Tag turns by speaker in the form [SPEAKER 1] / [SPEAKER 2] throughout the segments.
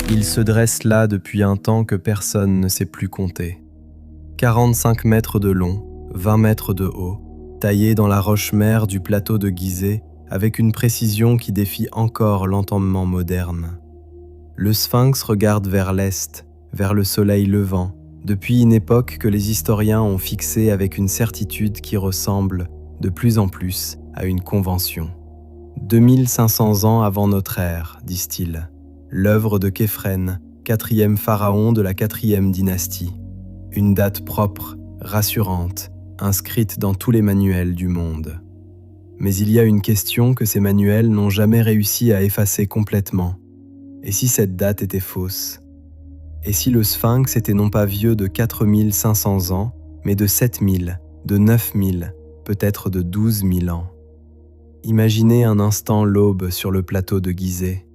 [SPEAKER 1] Il se dresse là depuis un temps que personne ne sait plus compter. 45 mètres de long, 20 mètres de haut, taillé dans la roche-mère du plateau de Gizeh avec une précision qui défie encore l'entendement moderne. Le sphinx regarde vers l'est, vers le soleil levant, depuis une époque que les historiens ont fixée avec une certitude qui ressemble, de plus en plus, à une convention. 2500 ans avant notre ère, disent-ils, l'œuvre de Képhren, 4e pharaon de la 4e dynastie. Une date propre, rassurante, inscrite dans tous les manuels du monde. Mais il y a une question que ces manuels n'ont jamais réussi à effacer complètement. Et si cette date était fausse? Et si le sphinx était non pas vieux de 4500 ans, mais de 7000, de 9000, peut-être de 12 000 ans? Imaginez un instant l'aube sur le plateau de Gizeh.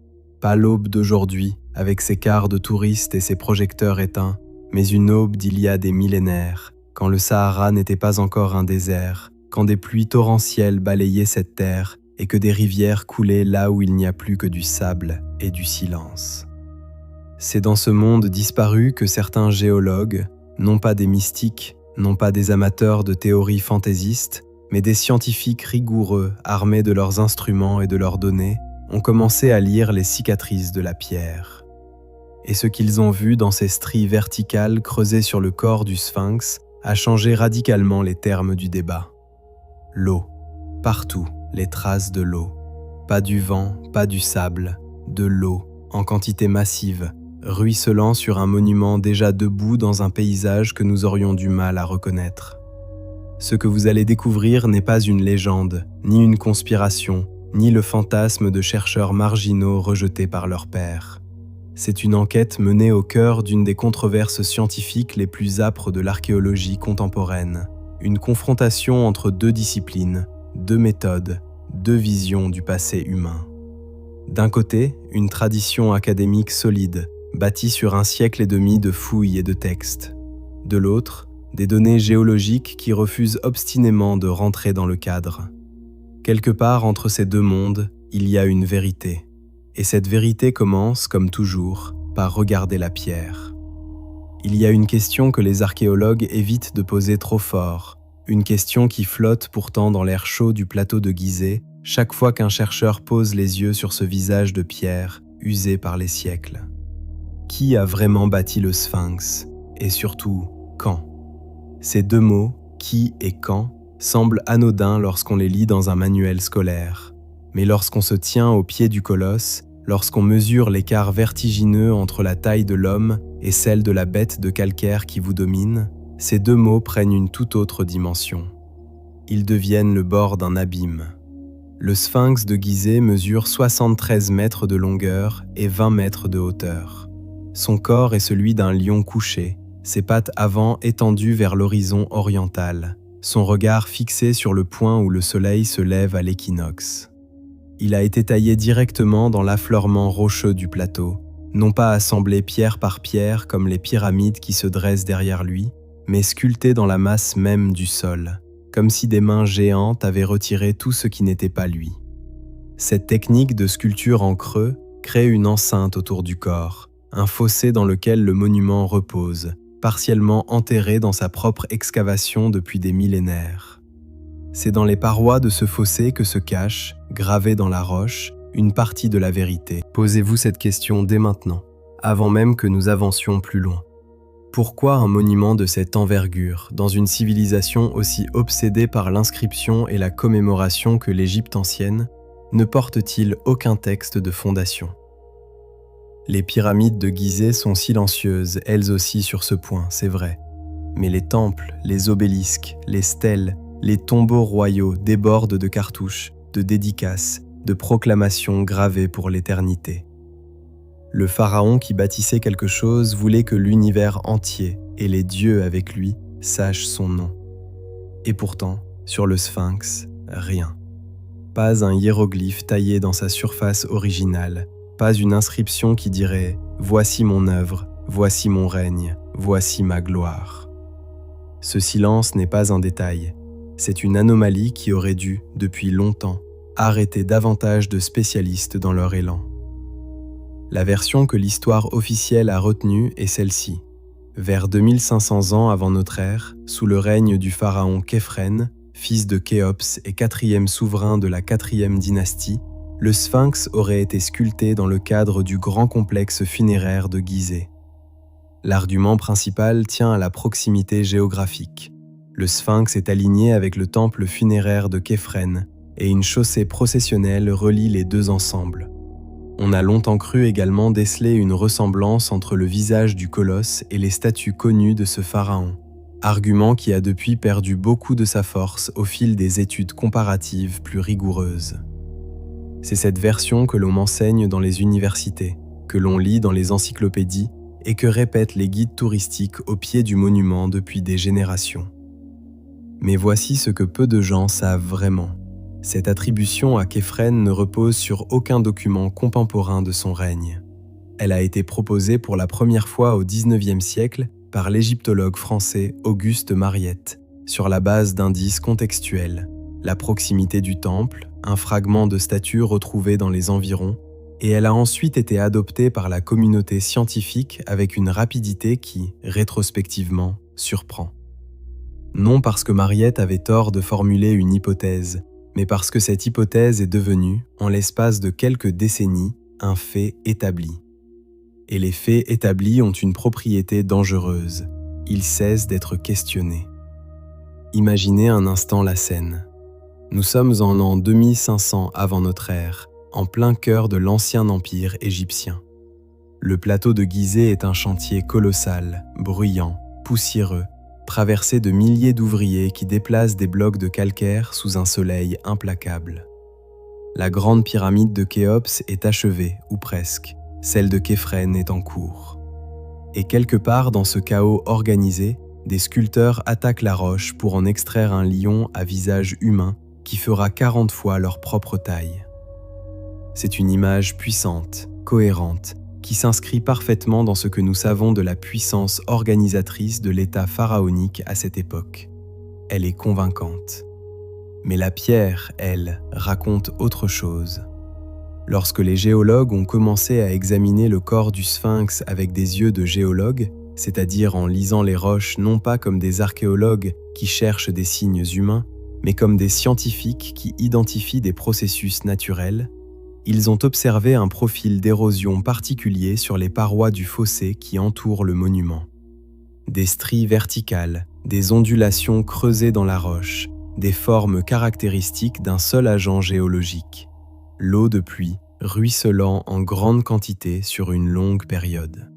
[SPEAKER 1] Pas l'aube d'aujourd'hui, avec ses quarts de touristes et ses projecteurs éteints, mais une aube d'il y a des millénaires, quand le Sahara n'était pas encore un désert, quand des pluies torrentielles balayaient cette terre et que des rivières coulaient là où il n'y a plus que du sable et du silence. C'est dans ce monde disparu que certains géologues, non pas des mystiques, non pas des amateurs de théories fantaisistes, mais des scientifiques rigoureux armés de leurs instruments et de leurs données, ont commencé à lire les cicatrices de la pierre. Et ce qu'ils ont vu dans ces stries verticales creusées sur le corps du sphinx a changé radicalement les termes du débat. L'eau. Partout, les traces de l'eau. Pas du vent, pas du sable, de l'eau, en quantité massive, ruisselant sur un monument déjà debout dans un paysage que nous aurions du mal à reconnaître. Ce que vous allez découvrir n'est pas une légende, ni une conspiration, ni le fantasme de chercheurs marginaux rejetés par leur père. C'est une enquête menée au cœur d'une des controverses scientifiques les plus âpres de l'archéologie contemporaine. Une confrontation entre deux disciplines, deux méthodes, deux visions du passé humain. D'un côté, une tradition académique solide, bâtie sur un siècle et demi de fouilles et de textes. De l'autre, des données géologiques qui refusent obstinément de rentrer dans le cadre. Quelque part entre ces deux mondes, il y a une vérité. Et cette vérité commence, comme toujours, par regarder la pierre. Il y a une question que les archéologues évitent de poser trop fort, une question qui flotte pourtant dans l'air chaud du plateau de Gizeh chaque fois qu'un chercheur pose les yeux sur ce visage de pierre usé par les siècles. Qui a vraiment bâti le sphinx? Et surtout, quand? Ces deux mots, qui et quand, semblent anodins lorsqu'on les lit dans un manuel scolaire. Mais lorsqu'on se tient au pied du colosse, lorsqu'on mesure l'écart vertigineux entre la taille de l'homme et celle de la bête de calcaire qui vous domine, ces deux mots prennent une toute autre dimension. Ils deviennent le bord d'un abîme. Le sphinx de Gizeh mesure 73 mètres de longueur et 20 mètres de hauteur. Son corps est celui d'un lion couché, ses pattes avant étendues vers l'horizon oriental, son regard fixé sur le point où le soleil se lève à l'équinoxe. Il a été taillé directement dans l'affleurement rocheux du plateau, non pas assemblé pierre par pierre comme les pyramides qui se dressent derrière lui, mais sculpté dans la masse même du sol, comme si des mains géantes avaient retiré tout ce qui n'était pas lui. Cette technique de sculpture en creux crée une enceinte autour du corps, un fossé dans lequel le monument repose, partiellement enterré dans sa propre excavation depuis des millénaires. C'est dans les parois de ce fossé que se cache, gravée dans la roche, une partie de la vérité. Posez-vous cette question dès maintenant, avant même que nous avancions plus loin. Pourquoi un monument de cette envergure, dans une civilisation aussi obsédée par l'inscription et la commémoration que l'Égypte ancienne, ne porte-t-il aucun texte de fondation? Les pyramides de Gizeh sont silencieuses, elles aussi sur ce point, c'est vrai. Mais les temples, les obélisques, les stèles, les tombeaux royaux débordent de cartouches, de dédicaces, de proclamations gravées pour l'éternité. Le pharaon qui bâtissait quelque chose voulait que l'univers entier, et les dieux avec lui, sachent son nom. Et pourtant, sur le sphinx, rien. Pas un hiéroglyphe taillé dans sa surface originale, pas une inscription qui dirait « Voici mon œuvre, voici mon règne, voici ma gloire ». Ce silence n'est pas un détail, c'est une anomalie qui aurait dû, depuis longtemps, arrêter davantage de spécialistes dans leur élan. La version que l'histoire officielle a retenue est celle-ci. Vers 2500 ans avant notre ère, sous le règne du pharaon Képhren, fils de Khéops et quatrième souverain de la 4e dynastie, le sphinx aurait été sculpté dans le cadre du grand complexe funéraire de Gizeh. L'argument principal tient à la proximité géographique. Le sphinx est aligné avec le temple funéraire de Képhren et une chaussée processionnelle relie les deux ensembles. On a longtemps cru également déceler une ressemblance entre le visage du colosse et les statues connues de ce pharaon, argument qui a depuis perdu beaucoup de sa force au fil des études comparatives plus rigoureuses. C'est cette version que l'on enseigne dans les universités, que l'on lit dans les encyclopédies et que répètent les guides touristiques au pied du monument depuis des générations. Mais voici ce que peu de gens savent vraiment. Cette attribution à Képhren ne repose sur aucun document contemporain de son règne. Elle a été proposée pour la première fois au XIXe siècle par l'égyptologue français Auguste Mariette, sur la base d'indices contextuels, la proximité du temple, un fragment de statue retrouvé dans les environs, et elle a ensuite été adoptée par la communauté scientifique avec une rapidité qui, rétrospectivement, surprend. Non parce que Mariette avait tort de formuler une hypothèse, mais parce que cette hypothèse est devenue, en l'espace de quelques décennies, un fait établi. Et les faits établis ont une propriété dangereuse, ils cessent d'être questionnés. Imaginez un instant la scène. Nous sommes en l'an 2500 avant notre ère, en plein cœur de l'ancien empire égyptien. Le plateau de Gizeh est un chantier colossal, bruyant, poussiéreux, traversé de milliers d'ouvriers qui déplacent des blocs de calcaire sous un soleil implacable. La grande pyramide de Khéops est achevée, ou presque, celle de Képhren est en cours. Et quelque part dans ce chaos organisé, des sculpteurs attaquent la roche pour en extraire un lion à visage humain qui fera 40 fois leur propre taille. C'est une image puissante, cohérente, qui s'inscrit parfaitement dans ce que nous savons de la puissance organisatrice de l'État pharaonique à cette époque. Elle est convaincante. Mais la pierre, elle, raconte autre chose. Lorsque les géologues ont commencé à examiner le corps du sphinx avec des yeux de géologues, c'est-à-dire en lisant les roches non pas comme des archéologues qui cherchent des signes humains, mais comme des scientifiques qui identifient des processus naturels, ils ont observé un profil d'érosion particulier sur les parois du fossé qui entoure le monument. Des stries verticales, des ondulations creusées dans la roche, des formes caractéristiques d'un seul agent géologique. L'eau de pluie ruisselant en grande quantité sur une longue période.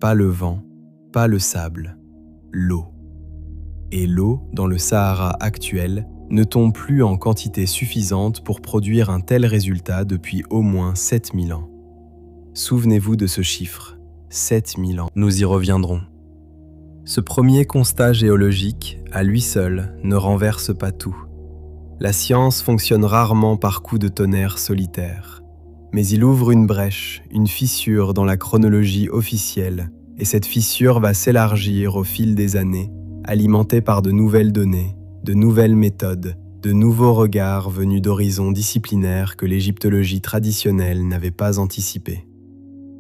[SPEAKER 1] Pas le vent, pas le sable, l'eau. Et l'eau, dans le Sahara actuel, ne tombe plus en quantité suffisante pour produire un tel résultat depuis au moins 7000 ans. Souvenez-vous de ce chiffre, 7000 ans. Nous y reviendrons. Ce premier constat géologique, à lui seul, ne renverse pas tout. La science fonctionne rarement par coups de tonnerre solitaire. Mais il ouvre une brèche, une fissure dans la chronologie officielle, et cette fissure va s'élargir au fil des années, alimentée par de nouvelles données, de nouvelles méthodes, de nouveaux regards venus d'horizons disciplinaires que l'égyptologie traditionnelle n'avait pas anticipés.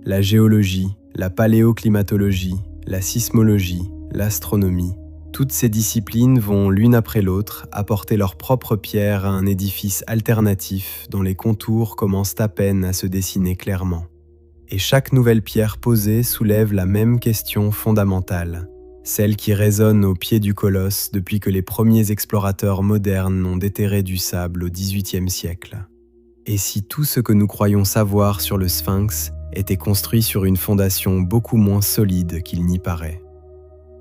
[SPEAKER 1] La géologie, la paléoclimatologie, la sismologie, l'astronomie, toutes ces disciplines vont, l'une après l'autre, apporter leur propre pierre à un édifice alternatif dont les contours commencent à peine à se dessiner clairement. Et chaque nouvelle pierre posée soulève la même question fondamentale, celle qui résonne au pied du colosse depuis que les premiers explorateurs modernes n'ont déterré du sable au XVIIIe siècle. Et si tout ce que nous croyons savoir sur le sphinx était construit sur une fondation beaucoup moins solide qu'il n'y paraît?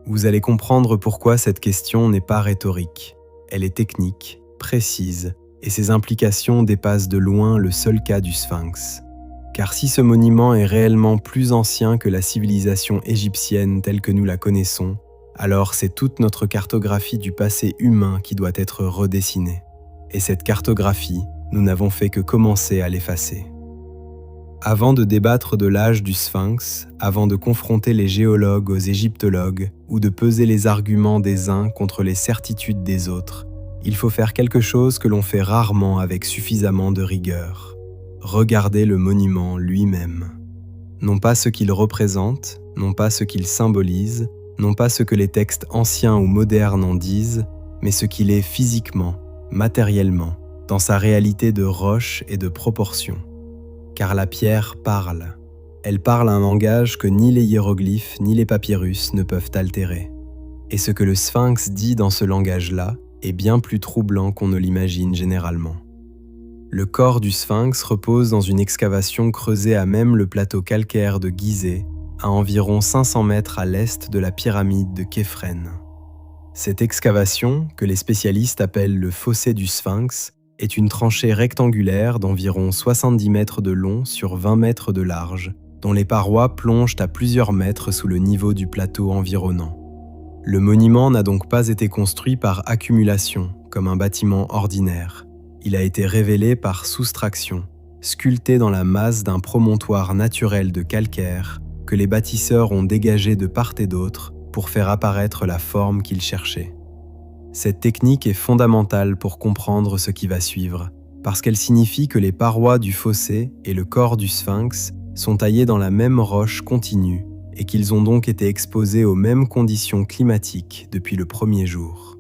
[SPEAKER 1] Vous allez comprendre pourquoi cette question n'est pas rhétorique. Elle est technique, précise, et ses implications dépassent de loin le seul cas du sphinx. Car si ce monument est réellement plus ancien que la civilisation égyptienne telle que nous la connaissons, alors c'est toute notre cartographie du passé humain qui doit être redessinée. Et cette cartographie, nous n'avons fait que commencer à l'effacer. Avant de débattre de l'âge du sphinx, avant de confronter les géologues aux égyptologues ou de peser les arguments des uns contre les certitudes des autres, il faut faire quelque chose que l'on fait rarement avec suffisamment de rigueur. Regarder le monument lui-même. Non pas ce qu'il représente, non pas ce qu'il symbolise, non pas ce que les textes anciens ou modernes en disent, mais ce qu'il est physiquement, matériellement, dans sa réalité de roche et de proportion. Car la pierre parle. Elle parle un langage que ni les hiéroglyphes ni les papyrus ne peuvent altérer. Et ce que le sphinx dit dans ce langage-là est bien plus troublant qu'on ne l'imagine généralement. Le corps du sphinx repose dans une excavation creusée à même le plateau calcaire de Gizeh, à environ 500 mètres à l'est de la pyramide de Képhren. Cette excavation, que les spécialistes appellent le fossé du sphinx, est une tranchée rectangulaire d'environ 70 mètres de long sur 20 mètres de large, dont les parois plongent à plusieurs mètres sous le niveau du plateau environnant. Le monument n'a donc pas été construit par accumulation, comme un bâtiment ordinaire. Il a été révélé par soustraction, sculpté dans la masse d'un promontoire naturel de calcaire que les bâtisseurs ont dégagé de part et d'autre pour faire apparaître la forme qu'ils cherchaient. Cette technique est fondamentale pour comprendre ce qui va suivre, parce qu'elle signifie que les parois du fossé et le corps du sphinx sont taillés dans la même roche continue et qu'ils ont donc été exposés aux mêmes conditions climatiques depuis le premier jour.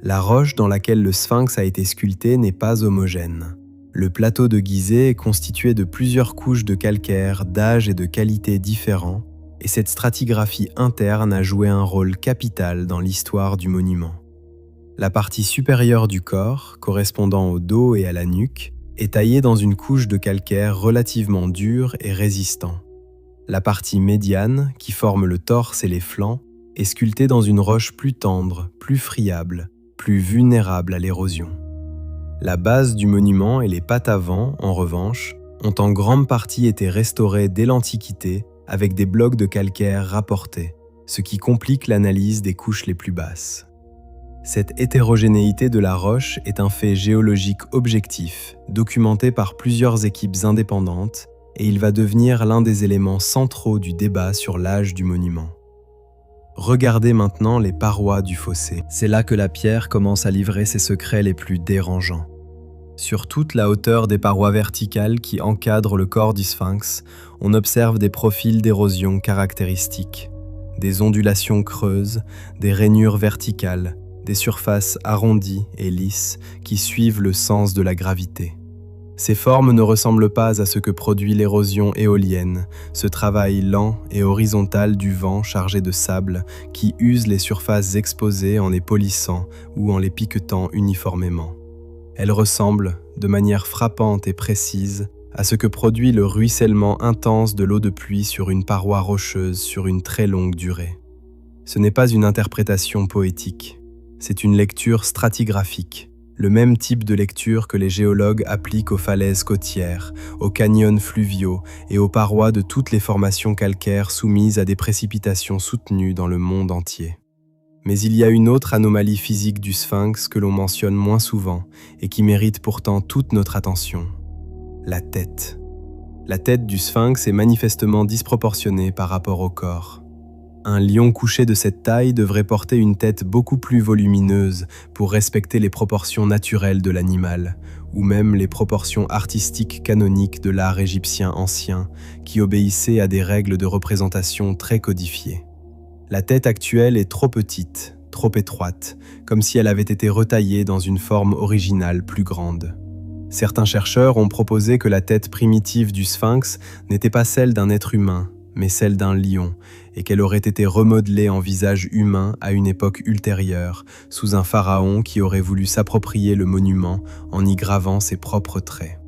[SPEAKER 1] La roche dans laquelle le sphinx a été sculpté n'est pas homogène. Le plateau de Gizeh est constitué de plusieurs couches de calcaire d'âge et de qualité différents, et cette stratigraphie interne a joué un rôle capital dans l'histoire du monument. La partie supérieure du corps, correspondant au dos et à la nuque, est taillée dans une couche de calcaire relativement dur et résistant. La partie médiane, qui forme le torse et les flancs, est sculptée dans une roche plus tendre, plus friable, plus vulnérable à l'érosion. La base du monument et les pattes avant, en revanche, ont en grande partie été restaurées dès l'Antiquité avec des blocs de calcaire rapportés, ce qui complique l'analyse des couches les plus basses. Cette hétérogénéité de la roche est un fait géologique objectif, documenté par plusieurs équipes indépendantes, et il va devenir l'un des éléments centraux du débat sur l'âge du monument. Regardez maintenant les parois du fossé. C'est là que la pierre commence à livrer ses secrets les plus dérangeants. Sur toute la hauteur des parois verticales qui encadrent le corps du sphinx, on observe des profils d'érosion caractéristiques, des ondulations creuses, des rainures verticales, des surfaces arrondies et lisses qui suivent le sens de la gravité. Ces formes ne ressemblent pas à ce que produit l'érosion éolienne, ce travail lent et horizontal du vent chargé de sable qui use les surfaces exposées en les polissant ou en les piquetant uniformément. Elles ressemblent, de manière frappante et précise, à ce que produit le ruissellement intense de l'eau de pluie sur une paroi rocheuse sur une très longue durée. Ce n'est pas une interprétation poétique, c'est une lecture stratigraphique, le même type de lecture que les géologues appliquent aux falaises côtières, aux canyons fluviaux et aux parois de toutes les formations calcaires soumises à des précipitations soutenues dans le monde entier. Mais il y a une autre anomalie physique du sphinx que l'on mentionne moins souvent et qui mérite pourtant toute notre attention. La tête. La tête du sphinx est manifestement disproportionnée par rapport au corps. Un lion couché de cette taille devrait porter une tête beaucoup plus volumineuse pour respecter les proportions naturelles de l'animal, ou même les proportions artistiques canoniques de l'art égyptien ancien, qui obéissaient à des règles de représentation très codifiées. La tête actuelle est trop petite, trop étroite, comme si elle avait été retaillée dans une forme originale plus grande. Certains chercheurs ont proposé que la tête primitive du sphinx n'était pas celle d'un être humain, mais celle d'un lion, et qu'elle aurait été remodelée en visage humain à une époque ultérieure, sous un pharaon qui aurait voulu s'approprier le monument en y gravant ses propres traits.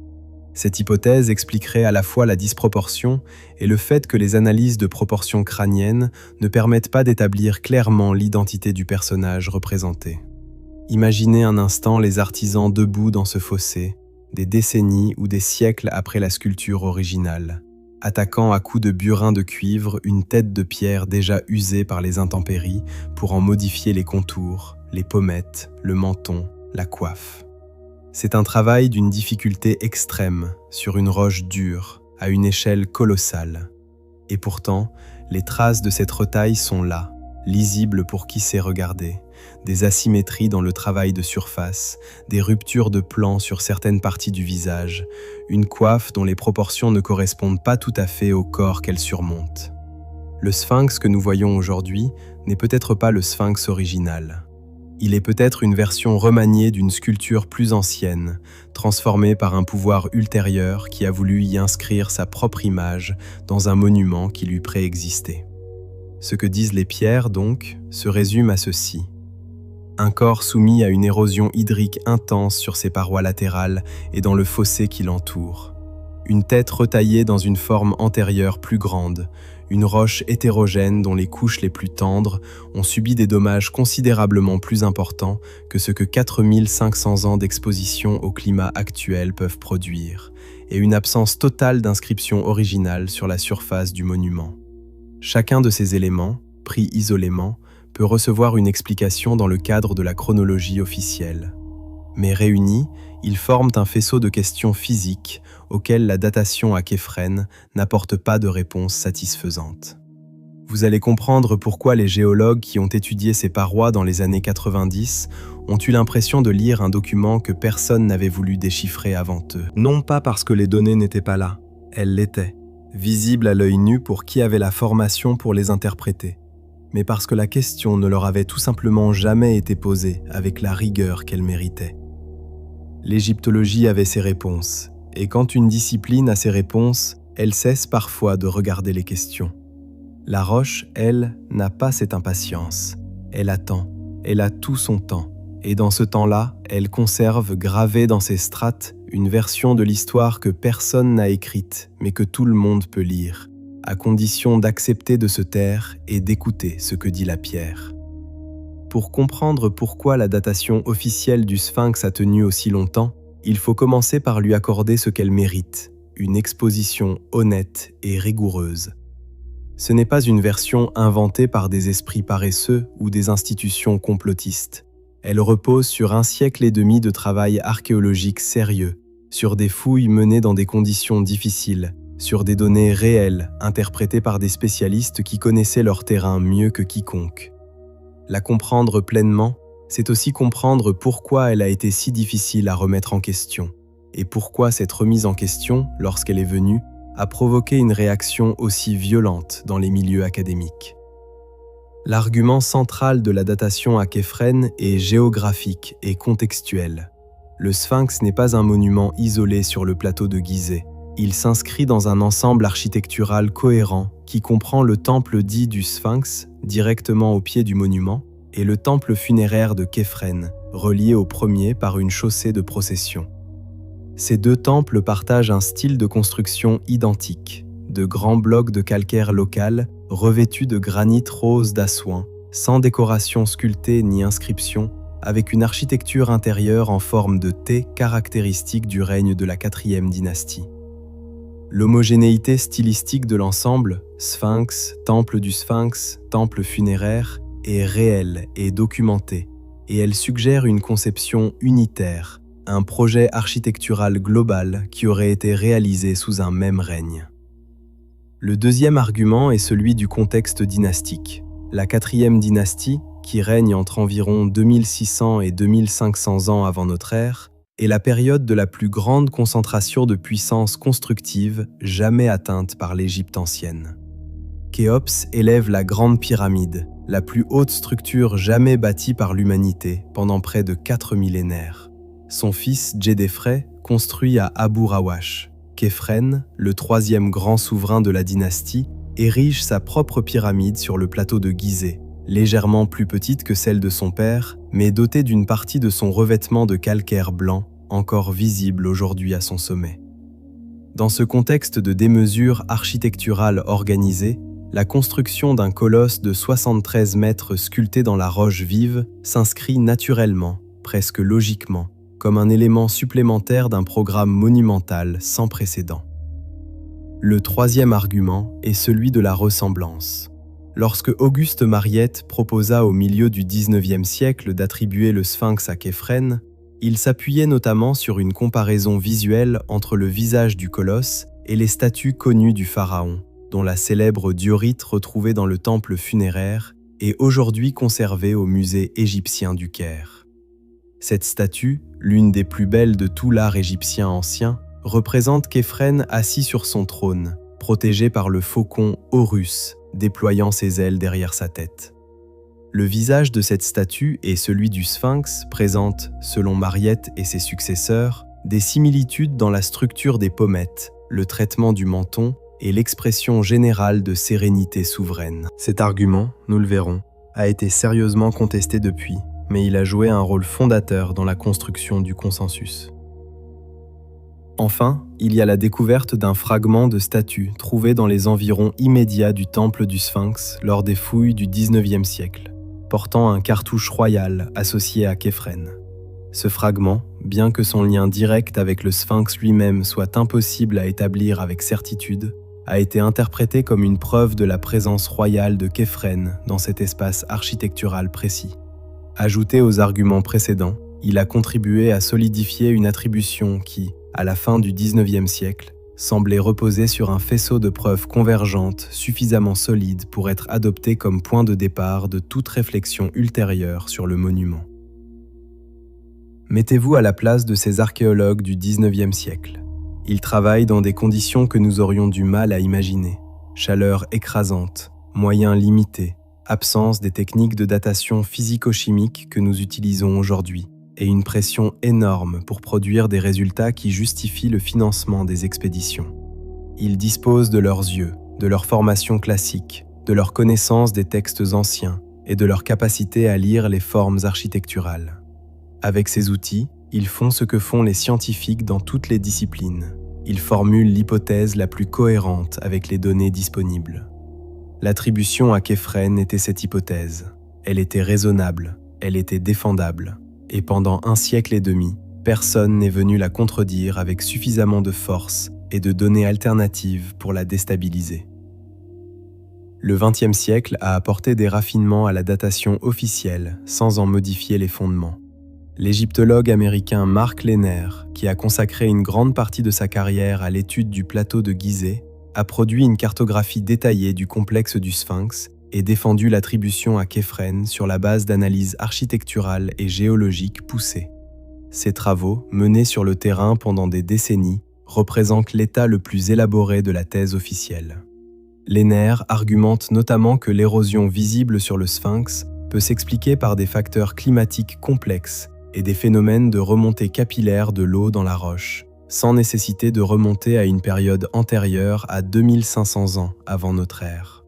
[SPEAKER 1] Cette hypothèse expliquerait à la fois la disproportion et le fait que les analyses de proportions crâniennes ne permettent pas d'établir clairement l'identité du personnage représenté. Imaginez un instant les artisans debout dans ce fossé, des décennies ou des siècles après la sculpture originale, attaquant à coups de burin de cuivre une tête de pierre déjà usée par les intempéries pour en modifier les contours, les pommettes, le menton, la coiffe. C'est un travail d'une difficulté extrême, sur une roche dure, à une échelle colossale. Et pourtant, les traces de cette retaille sont là, lisibles pour qui sait regarder, des asymétries dans le travail de surface, des ruptures de plan sur certaines parties du visage, une coiffe dont les proportions ne correspondent pas tout à fait au corps qu'elle surmonte. Le sphinx que nous voyons aujourd'hui n'est peut-être pas le sphinx original. Il est peut-être une version remaniée d'une sculpture plus ancienne, transformée par un pouvoir ultérieur qui a voulu y inscrire sa propre image dans un monument qui lui préexistait. Ce que disent les pierres, donc, se résume à ceci. Un corps soumis à une érosion hydrique intense sur ses parois latérales et dans le fossé qui l'entoure. Une tête retaillée dans une forme antérieure plus grande, une roche hétérogène dont les couches les plus tendres ont subi des dommages considérablement plus importants que ce que 4500 ans d'exposition au climat actuel peuvent produire, et une absence totale d'inscription originale sur la surface du monument. Chacun de ces éléments, pris isolément, peut recevoir une explication dans le cadre de la chronologie officielle. Mais réunis, ils forment un faisceau de questions physiques auxquelles la datation à Képhren n'apporte pas de réponse satisfaisante. Vous allez comprendre pourquoi les géologues qui ont étudié ces parois dans les années 90 ont eu l'impression de lire un document que personne n'avait voulu déchiffrer avant eux. Non pas parce que les données n'étaient pas là, elles l'étaient, visibles à l'œil nu pour qui avait la formation pour les interpréter, mais parce que la question ne leur avait tout simplement jamais été posée avec la rigueur qu'elle méritait. L'égyptologie avait ses réponses, et quand une discipline a ses réponses, elle cesse parfois de regarder les questions. La roche, elle, n'a pas cette impatience. Elle attend, elle a tout son temps, et dans ce temps-là, elle conserve gravée dans ses strates une version de l'histoire que personne n'a écrite, mais que tout le monde peut lire, à condition d'accepter de se taire et d'écouter ce que dit la pierre. Pour comprendre pourquoi la datation officielle du sphinx a tenu aussi longtemps, il faut commencer par lui accorder ce qu'elle mérite, une exposition honnête et rigoureuse. Ce n'est pas une version inventée par des esprits paresseux ou des institutions complotistes. Elle repose sur 1,5 siècle de travail archéologique sérieux, sur des fouilles menées dans des conditions difficiles, sur des données réelles interprétées par des spécialistes qui connaissaient leur terrain mieux que quiconque. La comprendre pleinement, c'est aussi comprendre pourquoi elle a été si difficile à remettre en question, et pourquoi cette remise en question, lorsqu'elle est venue, a provoqué une réaction aussi violente dans les milieux académiques. L'argument central de la datation à Képhren est géographique et contextuel. Le sphinx n'est pas un monument isolé sur le plateau de Gizeh. Il s'inscrit dans un ensemble architectural cohérent qui comprend le temple dit du sphinx, directement au pied du monument, et le temple funéraire de Képhren, relié au premier par une chaussée de procession. Ces deux temples partagent un style de construction identique, de grands blocs de calcaire local revêtus de granit rose d'Assouan, sans décoration sculptée ni inscription, avec une architecture intérieure en forme de T caractéristique du règne de la 4e dynastie. L'homogénéité stylistique de l'ensemble, sphinx, temple du sphinx, temple funéraire, est réelle et documentée, et elle suggère une conception unitaire, un projet architectural global qui aurait été réalisé sous un même règne. Le deuxième argument est celui du contexte dynastique. La 4e dynastie, qui règne entre environ 2600 et 2500 ans avant notre ère, est la période de la plus grande concentration de puissance constructive jamais atteinte par l'Égypte ancienne. Khéops élève la Grande Pyramide, la plus haute structure jamais bâtie par l'humanité pendant près de 4 millénaires. Son fils Djedefre construit à Abu Rawash. Képhren, le 3e grand souverain de la dynastie, érige sa propre pyramide sur le plateau de Gizeh, légèrement plus petite que celle de son père, mais dotée d'une partie de son revêtement de calcaire blanc, encore visible aujourd'hui à son sommet. Dans ce contexte de démesure architecturale organisée, la construction d'un colosse de 73 mètres sculpté dans la roche vive s'inscrit naturellement, presque logiquement, comme un élément supplémentaire d'un programme monumental sans précédent. Le troisième argument est celui de la ressemblance. Lorsque Auguste Mariette proposa au milieu du XIXe siècle d'attribuer le sphinx à Képhren, il s'appuyait notamment sur une comparaison visuelle entre le visage du colosse et les statues connues du pharaon, dont la célèbre diorite retrouvée dans le temple funéraire est aujourd'hui conservée au musée égyptien du Caire. Cette statue, l'une des plus belles de tout l'art égyptien ancien, représente Képhren assis sur son trône, protégé par le faucon Horus, déployant ses ailes derrière sa tête. Le visage de cette statue et celui du Sphinx présentent, selon Mariette et ses successeurs, des similitudes dans la structure des pommettes, le traitement du menton et l'expression générale de sérénité souveraine. Cet argument, nous le verrons, a été sérieusement contesté depuis, mais il a joué un rôle fondateur dans la construction du consensus. Enfin, il y a la découverte d'un fragment de statue trouvé dans les environs immédiats du temple du Sphinx lors des fouilles du XIXe siècle, portant un cartouche royal associé à Képhren. Ce fragment, bien que son lien direct avec le Sphinx lui-même soit impossible à établir avec certitude, a été interprété comme une preuve de la présence royale de Képhren dans cet espace architectural précis. Ajouté aux arguments précédents, il a contribué à solidifier une attribution qui, à la fin du XIXe siècle, semblait reposer sur un faisceau de preuves convergentes suffisamment solides pour être adopté comme point de départ de toute réflexion ultérieure sur le monument. Mettez-vous à la place de ces archéologues du XIXe siècle. Ils travaillent dans des conditions que nous aurions du mal à imaginer. Chaleur écrasante, moyens limités, absence des techniques de datation physico-chimique que nous utilisons aujourd'hui, et une pression énorme pour produire des résultats qui justifient le financement des expéditions. Ils disposent de leurs yeux, de leur formation classique, de leur connaissance des textes anciens et de leur capacité à lire les formes architecturales. Avec ces outils, ils font ce que font les scientifiques dans toutes les disciplines. Ils formulent l'hypothèse la plus cohérente avec les données disponibles. L'attribution à Képhren était cette hypothèse. Elle était raisonnable, elle était défendable. Et pendant 1 siècle et demi, personne n'est venu la contredire avec suffisamment de force et de données alternatives pour la déstabiliser. Le XXe siècle a apporté des raffinements à la datation officielle sans en modifier les fondements. L'égyptologue américain Mark Lehner, qui a consacré une grande partie de sa carrière à l'étude du plateau de Gizeh, a produit une cartographie détaillée du complexe du Sphinx et défendu l'attribution à Képhren sur la base d'analyses architecturales et géologiques poussées. Ces travaux, menés sur le terrain pendant des décennies, représentent l'état le plus élaboré de la thèse officielle. Lehner argumente notamment que l'érosion visible sur le Sphinx peut s'expliquer par des facteurs climatiques complexes et des phénomènes de remontée capillaire de l'eau dans la roche, sans nécessité de remonter à une période antérieure à 2500 ans avant notre ère.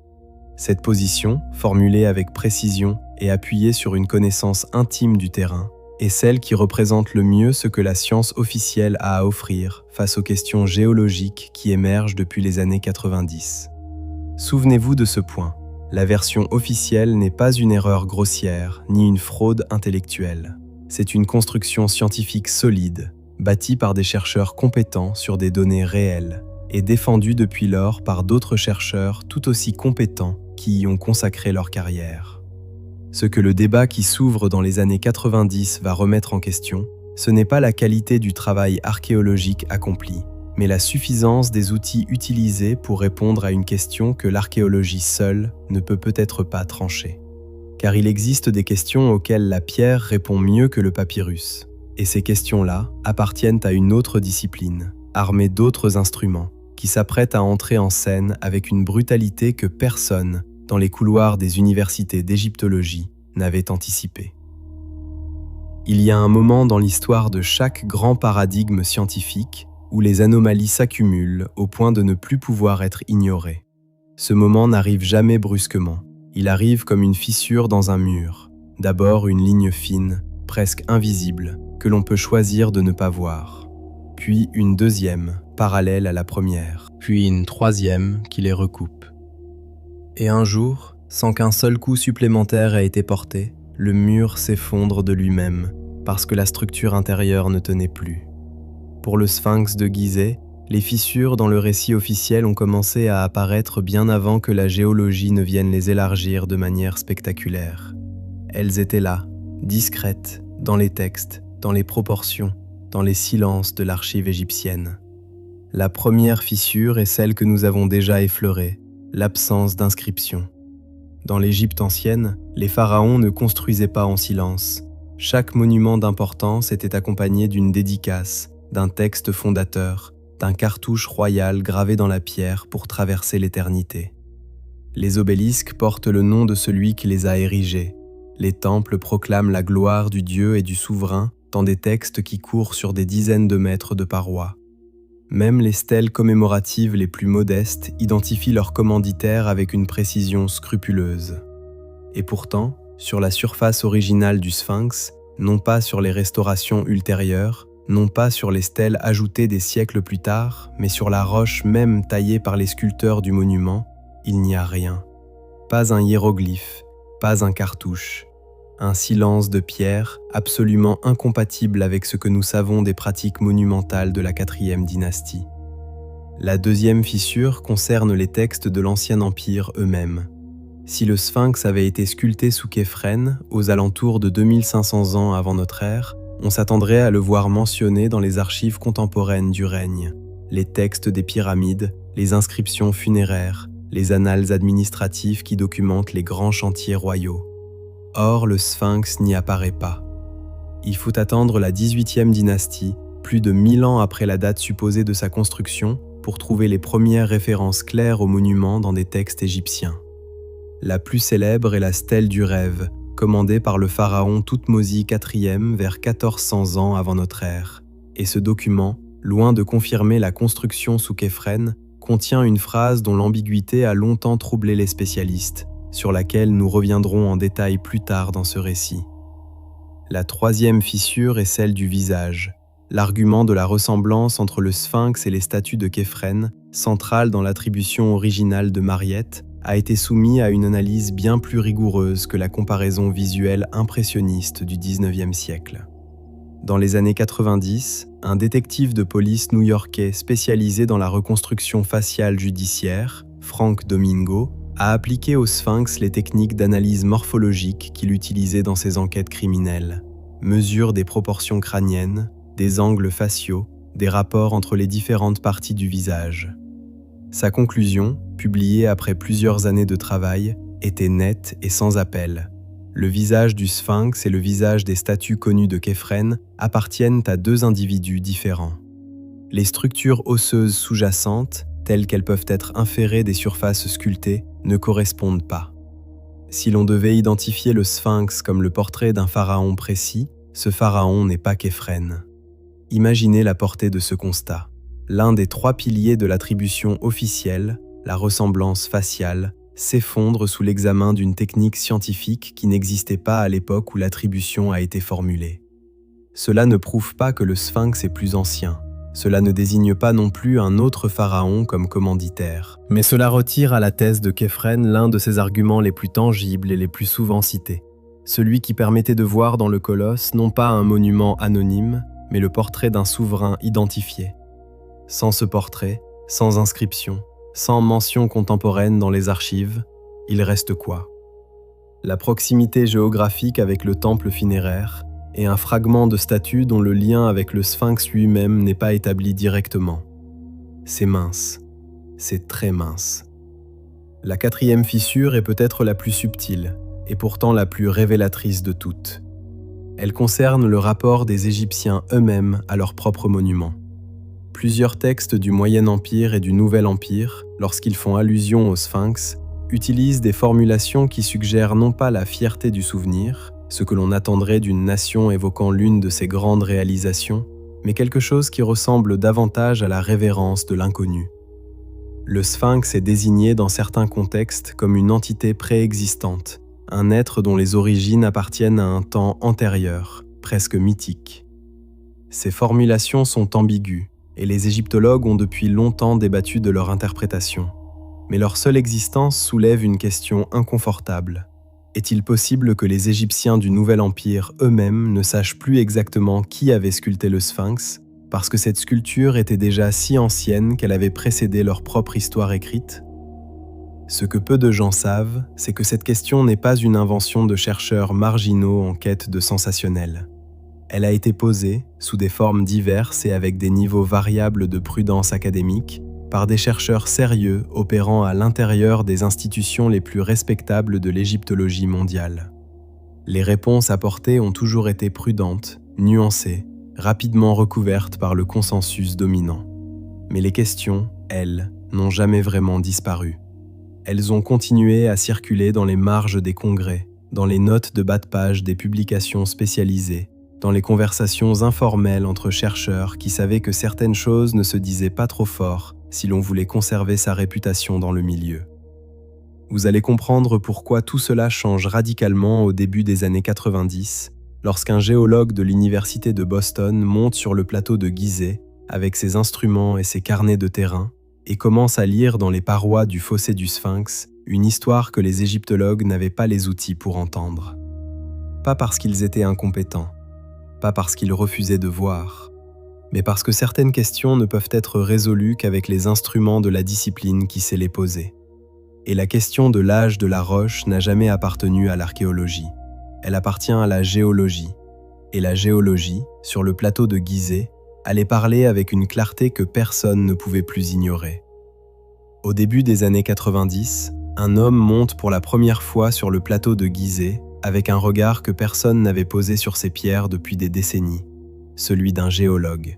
[SPEAKER 1] Cette position, formulée avec précision et appuyée sur une connaissance intime du terrain, est celle qui représente le mieux ce que la science officielle a à offrir face aux questions géologiques qui émergent depuis les années 90. Souvenez-vous de ce point, la version officielle n'est pas une erreur grossière ni une fraude intellectuelle. C'est une construction scientifique solide, bâtie par des chercheurs compétents sur des données réelles et défendue depuis lors par d'autres chercheurs tout aussi compétents qui y ont consacré leur carrière. Ce que le débat qui s'ouvre dans les années 90 va remettre en question, ce n'est pas la qualité du travail archéologique accompli, mais la suffisance des outils utilisés pour répondre à une question que l'archéologie seule ne peut peut-être pas trancher. Car il existe des questions auxquelles la pierre répond mieux que le papyrus. Et ces questions-là appartiennent à une autre discipline, armée d'autres instruments, qui s'apprête à entrer en scène avec une brutalité que personne, dans les couloirs des universités d'égyptologie, n'avait anticipée. Il y a un moment dans l'histoire de chaque grand paradigme scientifique où les anomalies s'accumulent au point de ne plus pouvoir être ignorées. Ce moment n'arrive jamais brusquement. Il arrive comme une fissure dans un mur. D'abord une ligne fine, presque invisible, que l'on peut choisir de ne pas voir. Puis une deuxième, parallèle à la première. Puis une troisième qui les recoupe. Et un jour, sans qu'un seul coup supplémentaire ait été porté, le mur s'effondre de lui-même, parce que la structure intérieure ne tenait plus. Pour le Sphinx de Gizeh, les fissures dans le récit officiel ont commencé à apparaître bien avant que la géologie ne vienne les élargir de manière spectaculaire. Elles étaient là, discrètes, dans les textes, dans les proportions, dans les silences de l'archive égyptienne. La première fissure est celle que nous avons déjà effleurée, l'absence d'inscription. Dans l'Égypte ancienne, les pharaons ne construisaient pas en silence. Chaque monument d'importance était accompagné d'une dédicace, d'un texte fondateur, d'un cartouche royal gravé dans la pierre pour traverser l'éternité. Les obélisques portent le nom de celui qui les a érigés. Les temples proclament la gloire du Dieu et du souverain dans des textes qui courent sur des dizaines de mètres de parois. Même les stèles commémoratives les plus modestes identifient leurs commanditaires avec une précision scrupuleuse. Et pourtant, sur la surface originale du Sphinx, non pas sur les restaurations ultérieures, non pas sur les stèles ajoutées des siècles plus tard, mais sur la roche même taillée par les sculpteurs du monument, il n'y a rien. Pas un hiéroglyphe, pas un cartouche. Un silence de pierre absolument incompatible avec ce que nous savons des pratiques monumentales de la 4e dynastie. La deuxième fissure concerne les textes de l'Ancien Empire eux-mêmes. Si le Sphinx avait été sculpté sous Képhren, aux alentours de 2500 ans avant notre ère, on s'attendrait à le voir mentionné dans les archives contemporaines du règne, les textes des pyramides, les inscriptions funéraires, les annales administratives qui documentent les grands chantiers royaux. Or, le Sphinx n'y apparaît pas. Il faut attendre la 18e dynastie, plus de 1000 ans après la date supposée de sa construction, pour trouver les premières références claires au monument dans des textes égyptiens. La plus célèbre est la stèle du rêve, commandée par le pharaon Thoutmosis IV vers 1400 ans avant notre ère. Et ce document, loin de confirmer la construction sous Képhren, contient une phrase dont l'ambiguïté a longtemps troublé les spécialistes, sur laquelle nous reviendrons en détail plus tard dans ce récit. La troisième fissure est celle du visage. L'argument de la ressemblance entre le Sphinx et les statues de Képhren, central dans l'attribution originale de Mariette, a été soumis à une analyse bien plus rigoureuse que la comparaison visuelle impressionniste du XIXe siècle. Dans les années 90, un détective de police new-yorkais spécialisé dans la reconstruction faciale judiciaire, Frank Domingo, a appliqué au Sphinx les techniques d'analyse morphologique qu'il utilisait dans ses enquêtes criminelles. Mesure des proportions crâniennes, des angles faciaux, des rapports entre les différentes parties du visage. Sa conclusion, publiée après plusieurs années de travail, était nette et sans appel. Le visage du Sphinx et le visage des statues connues de Képhren appartiennent à deux individus différents. Les structures osseuses sous-jacentes, telles qu'elles peuvent être inférées des surfaces sculptées, ne correspondent pas. Si l'on devait identifier le Sphinx comme le portrait d'un pharaon précis, ce pharaon n'est pas Képhren. Imaginez la portée de ce constat. L'un des trois piliers de l'attribution officielle, la ressemblance faciale, s'effondre sous l'examen d'une technique scientifique qui n'existait pas à l'époque où l'attribution a été formulée. Cela ne prouve pas que le Sphinx est plus ancien. Cela ne désigne pas non plus un autre pharaon comme commanditaire. Mais cela retire à la thèse de Képhren l'un de ses arguments les plus tangibles et les plus souvent cités. Celui qui permettait de voir dans le colosse non pas un monument anonyme, mais le portrait d'un souverain identifié. Sans ce portrait, sans inscription, sans mention contemporaine dans les archives, il reste quoi? La proximité géographique avec le temple funéraire et un fragment de statue dont le lien avec le Sphinx lui-même n'est pas établi directement. C'est mince, c'est très mince. La quatrième fissure est peut-être la plus subtile, et pourtant la plus révélatrice de toutes. Elle concerne le rapport des Égyptiens eux-mêmes à leur propre monument. Plusieurs textes du Moyen Empire et du Nouvel Empire, lorsqu'ils font allusion au Sphinx, utilisent des formulations qui suggèrent non pas la fierté du souvenir, ce que l'on attendrait d'une nation évoquant l'une de ses grandes réalisations, mais quelque chose qui ressemble davantage à la révérence de l'inconnu. Le Sphinx est désigné dans certains contextes comme une entité préexistante, un être dont les origines appartiennent à un temps antérieur, presque mythique. Ces formulations sont ambiguës, et les égyptologues ont depuis longtemps débattu de leur interprétation. Mais leur seule existence soulève une question inconfortable. Est-il possible que les Égyptiens du Nouvel Empire eux-mêmes ne sachent plus exactement qui avait sculpté le Sphinx, parce que cette sculpture était déjà si ancienne qu'elle avait précédé leur propre histoire écrite? Ce que peu de gens savent, c'est que cette question n'est pas une invention de chercheurs marginaux en quête de sensationnel. Elle a été posée, sous des formes diverses et avec des niveaux variables de prudence académique, par des chercheurs sérieux opérant à l'intérieur des institutions les plus respectables de l'égyptologie mondiale. Les réponses apportées ont toujours été prudentes, nuancées, rapidement recouvertes par le consensus dominant. Mais les questions, elles, n'ont jamais vraiment disparu. Elles ont continué à circuler dans les marges des congrès, dans les notes de bas de page des publications spécialisées, dans les conversations informelles entre chercheurs qui savaient que certaines choses ne se disaient pas trop fort si l'on voulait conserver sa réputation dans le milieu. Vous allez comprendre pourquoi tout cela change radicalement au début des années 90, lorsqu'un géologue de l'université de Boston monte sur le plateau de Gizeh avec ses instruments et ses carnets de terrain et commence à lire dans les parois du fossé du Sphinx une histoire que les égyptologues n'avaient pas les outils pour entendre. Pas parce qu'ils étaient incompétents, pas parce qu'ils refusaient de voir, mais parce que certaines questions ne peuvent être résolues qu'avec les instruments de la discipline qui sait les poser. Et la question de l'âge de la roche n'a jamais appartenu à l'archéologie. Elle appartient à la géologie. Et la géologie, sur le plateau de Gizeh, allait parler avec une clarté que personne ne pouvait plus ignorer. Au début des années 90, un homme monte pour la première fois sur le plateau de Gizeh avec un regard que personne n'avait posé sur ces pierres depuis des décennies, celui d'un géologue.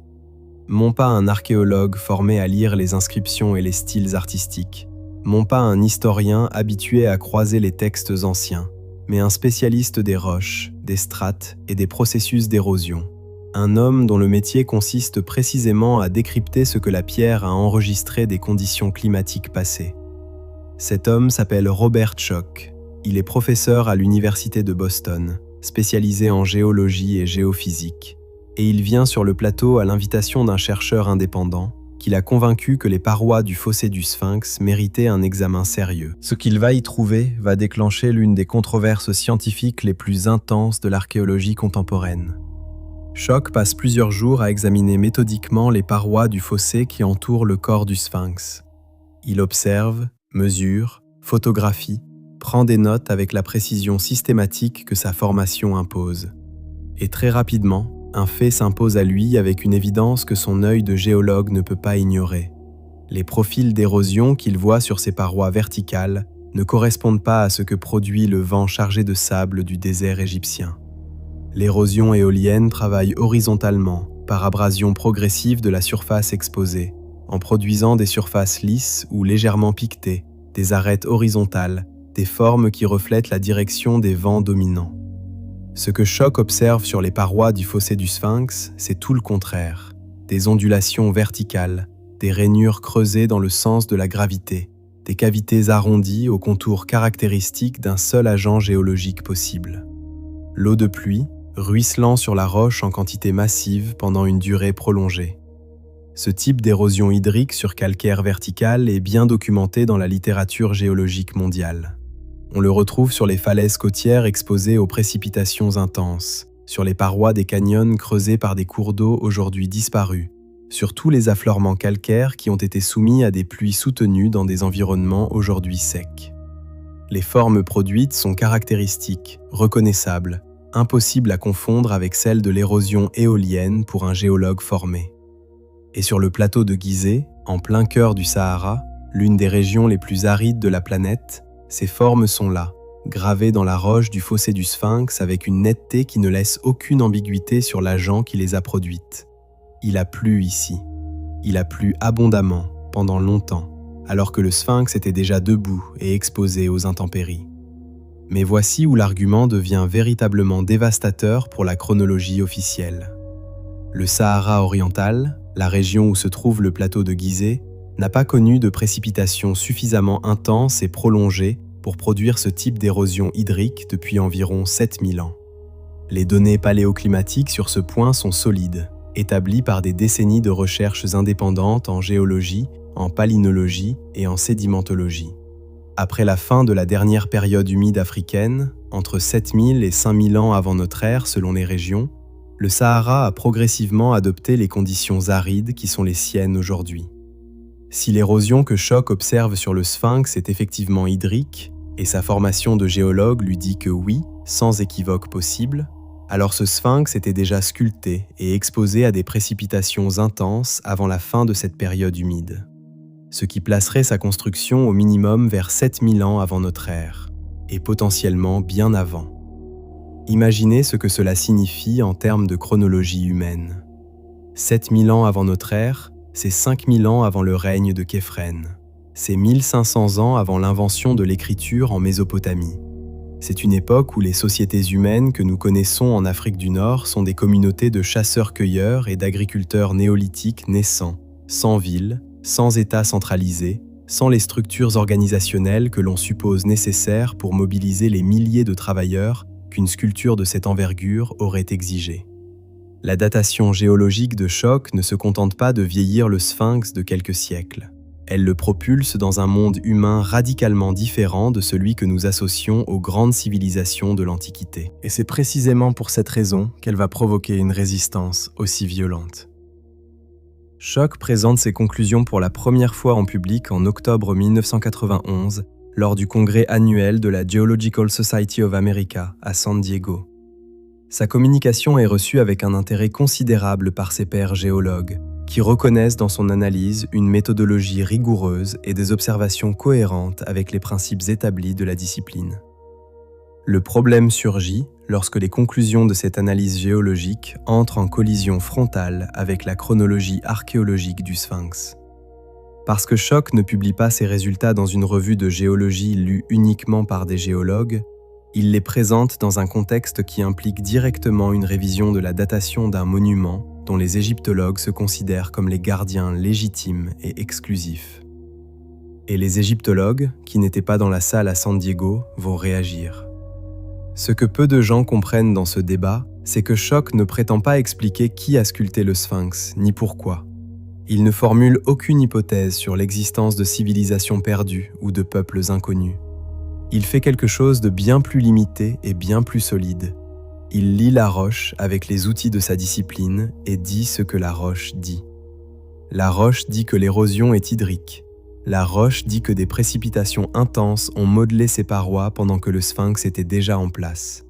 [SPEAKER 1] Non pas un archéologue formé à lire les inscriptions et les styles artistiques, non pas un historien habitué à croiser les textes anciens, mais un spécialiste des roches, des strates et des processus d'érosion. Un homme dont le métier consiste précisément à décrypter ce que la pierre a enregistré des conditions climatiques passées. Cet homme s'appelle Robert Schoch. Il est professeur à l'université de Boston, spécialisé en géologie et géophysique, et il vient sur le plateau à l'invitation d'un chercheur indépendant qui l'a convaincu que les parois du fossé du Sphinx méritaient un examen sérieux. Ce qu'il va y trouver va déclencher l'une des controverses scientifiques les plus intenses de l'archéologie contemporaine. Schoch passe plusieurs jours à examiner méthodiquement les parois du fossé qui entourent le corps du Sphinx. Il observe, mesure, photographie, prend des notes avec la précision systématique que sa formation impose. Et très rapidement, un fait s'impose à lui avec une évidence que son œil de géologue ne peut pas ignorer. Les profils d'érosion qu'il voit sur ces parois verticales ne correspondent pas à ce que produit le vent chargé de sable du désert égyptien. L'érosion éolienne travaille horizontalement, par abrasion progressive de la surface exposée, en produisant des surfaces lisses ou légèrement piquetées, des arêtes horizontales, des formes qui reflètent la direction des vents dominants. Ce que Schoch observe sur les parois du fossé du Sphinx, c'est tout le contraire. Des ondulations verticales, des rainures creusées dans le sens de la gravité, des cavités arrondies aux contours caractéristiques d'un seul agent géologique possible. L'eau de pluie, ruisselant sur la roche en quantité massive pendant une durée prolongée. Ce type d'érosion hydrique sur calcaire vertical est bien documenté dans la littérature géologique mondiale. On le retrouve sur les falaises côtières exposées aux précipitations intenses, sur les parois des canyons creusés par des cours d'eau aujourd'hui disparus, sur tous les affleurements calcaires qui ont été soumis à des pluies soutenues dans des environnements aujourd'hui secs. Les formes produites sont caractéristiques, reconnaissables, impossibles à confondre avec celles de l'érosion éolienne pour un géologue formé. Et sur le plateau de Gizeh, en plein cœur du Sahara, l'une des régions les plus arides de la planète, ces formes sont là, gravées dans la roche du fossé du Sphinx avec une netteté qui ne laisse aucune ambiguïté sur l'agent qui les a produites. Il a plu ici. Il a plu abondamment, pendant longtemps, alors que le Sphinx était déjà debout et exposé aux intempéries. Mais voici où l'argument devient véritablement dévastateur pour la chronologie officielle. Le Sahara oriental, la région où se trouve le plateau de Gizeh, n'a pas connu de précipitations suffisamment intenses et prolongées pour produire ce type d'érosion hydrique depuis environ 7000 ans. Les données paléoclimatiques sur ce point sont solides, établies par des décennies de recherches indépendantes en géologie, en palynologie et en sédimentologie. Après la fin de la dernière période humide africaine, entre 7000 et 5000 ans avant notre ère selon les régions, le Sahara a progressivement adopté les conditions arides qui sont les siennes aujourd'hui. Si l'érosion que Schoch observe sur le Sphinx est effectivement hydrique, et sa formation de géologue lui dit que oui, sans équivoque possible, alors ce Sphinx était déjà sculpté et exposé à des précipitations intenses avant la fin de cette période humide. ce qui placerait sa construction au minimum vers 7000 ans avant notre ère, et potentiellement bien avant. Imaginez ce que cela signifie en termes de chronologie humaine. 7000 ans avant notre ère, c'est 5000 ans avant le règne de Képhren. C'est 1500 ans avant l'invention de l'écriture en Mésopotamie. C'est une époque où les sociétés humaines que nous connaissons en Afrique du Nord sont des communautés de chasseurs-cueilleurs et d'agriculteurs néolithiques naissants, sans ville, sans État centralisé, sans les structures organisationnelles que l'on suppose nécessaires pour mobiliser les milliers de travailleurs qu'une sculpture de cette envergure aurait exigé. La datation géologique de Choc ne se contente pas de vieillir le sphinx de quelques siècles. Elle le propulse dans un monde humain radicalement différent de celui que nous associons aux grandes civilisations de l'Antiquité. Et c'est précisément pour cette raison qu'elle va provoquer une résistance aussi violente. Choc présente ses conclusions pour la première fois en public en octobre 1991 lors du congrès annuel de la Geological Society of America à San Diego. Sa communication est reçue avec un intérêt considérable par ses pairs géologues, qui reconnaissent dans son analyse une méthodologie rigoureuse et des observations cohérentes avec les principes établis de la discipline. Le problème surgit lorsque les conclusions de cette analyse géologique entrent en collision frontale avec la chronologie archéologique du Sphinx. Parce que Choc ne publie pas ses résultats dans une revue de géologie lue uniquement par des géologues, il les présente dans un contexte qui implique directement une révision de la datation d'un monument dont les égyptologues se considèrent comme les gardiens légitimes et exclusifs. Et les égyptologues, qui n'étaient pas dans la salle à San Diego, vont réagir. Ce que peu de gens comprennent dans ce débat, c'est que Choc ne prétend pas expliquer qui a sculpté le Sphinx, ni pourquoi. Il ne formule aucune hypothèse sur l'existence de civilisations perdues ou de peuples inconnus. Il fait quelque chose de bien plus limité et bien plus solide. Il lie la roche avec les outils de sa discipline et dit ce que la roche dit. La roche dit que l'érosion est hydrique. La roche dit que des précipitations intenses ont modelé ses parois pendant que le sphinx était déjà en place.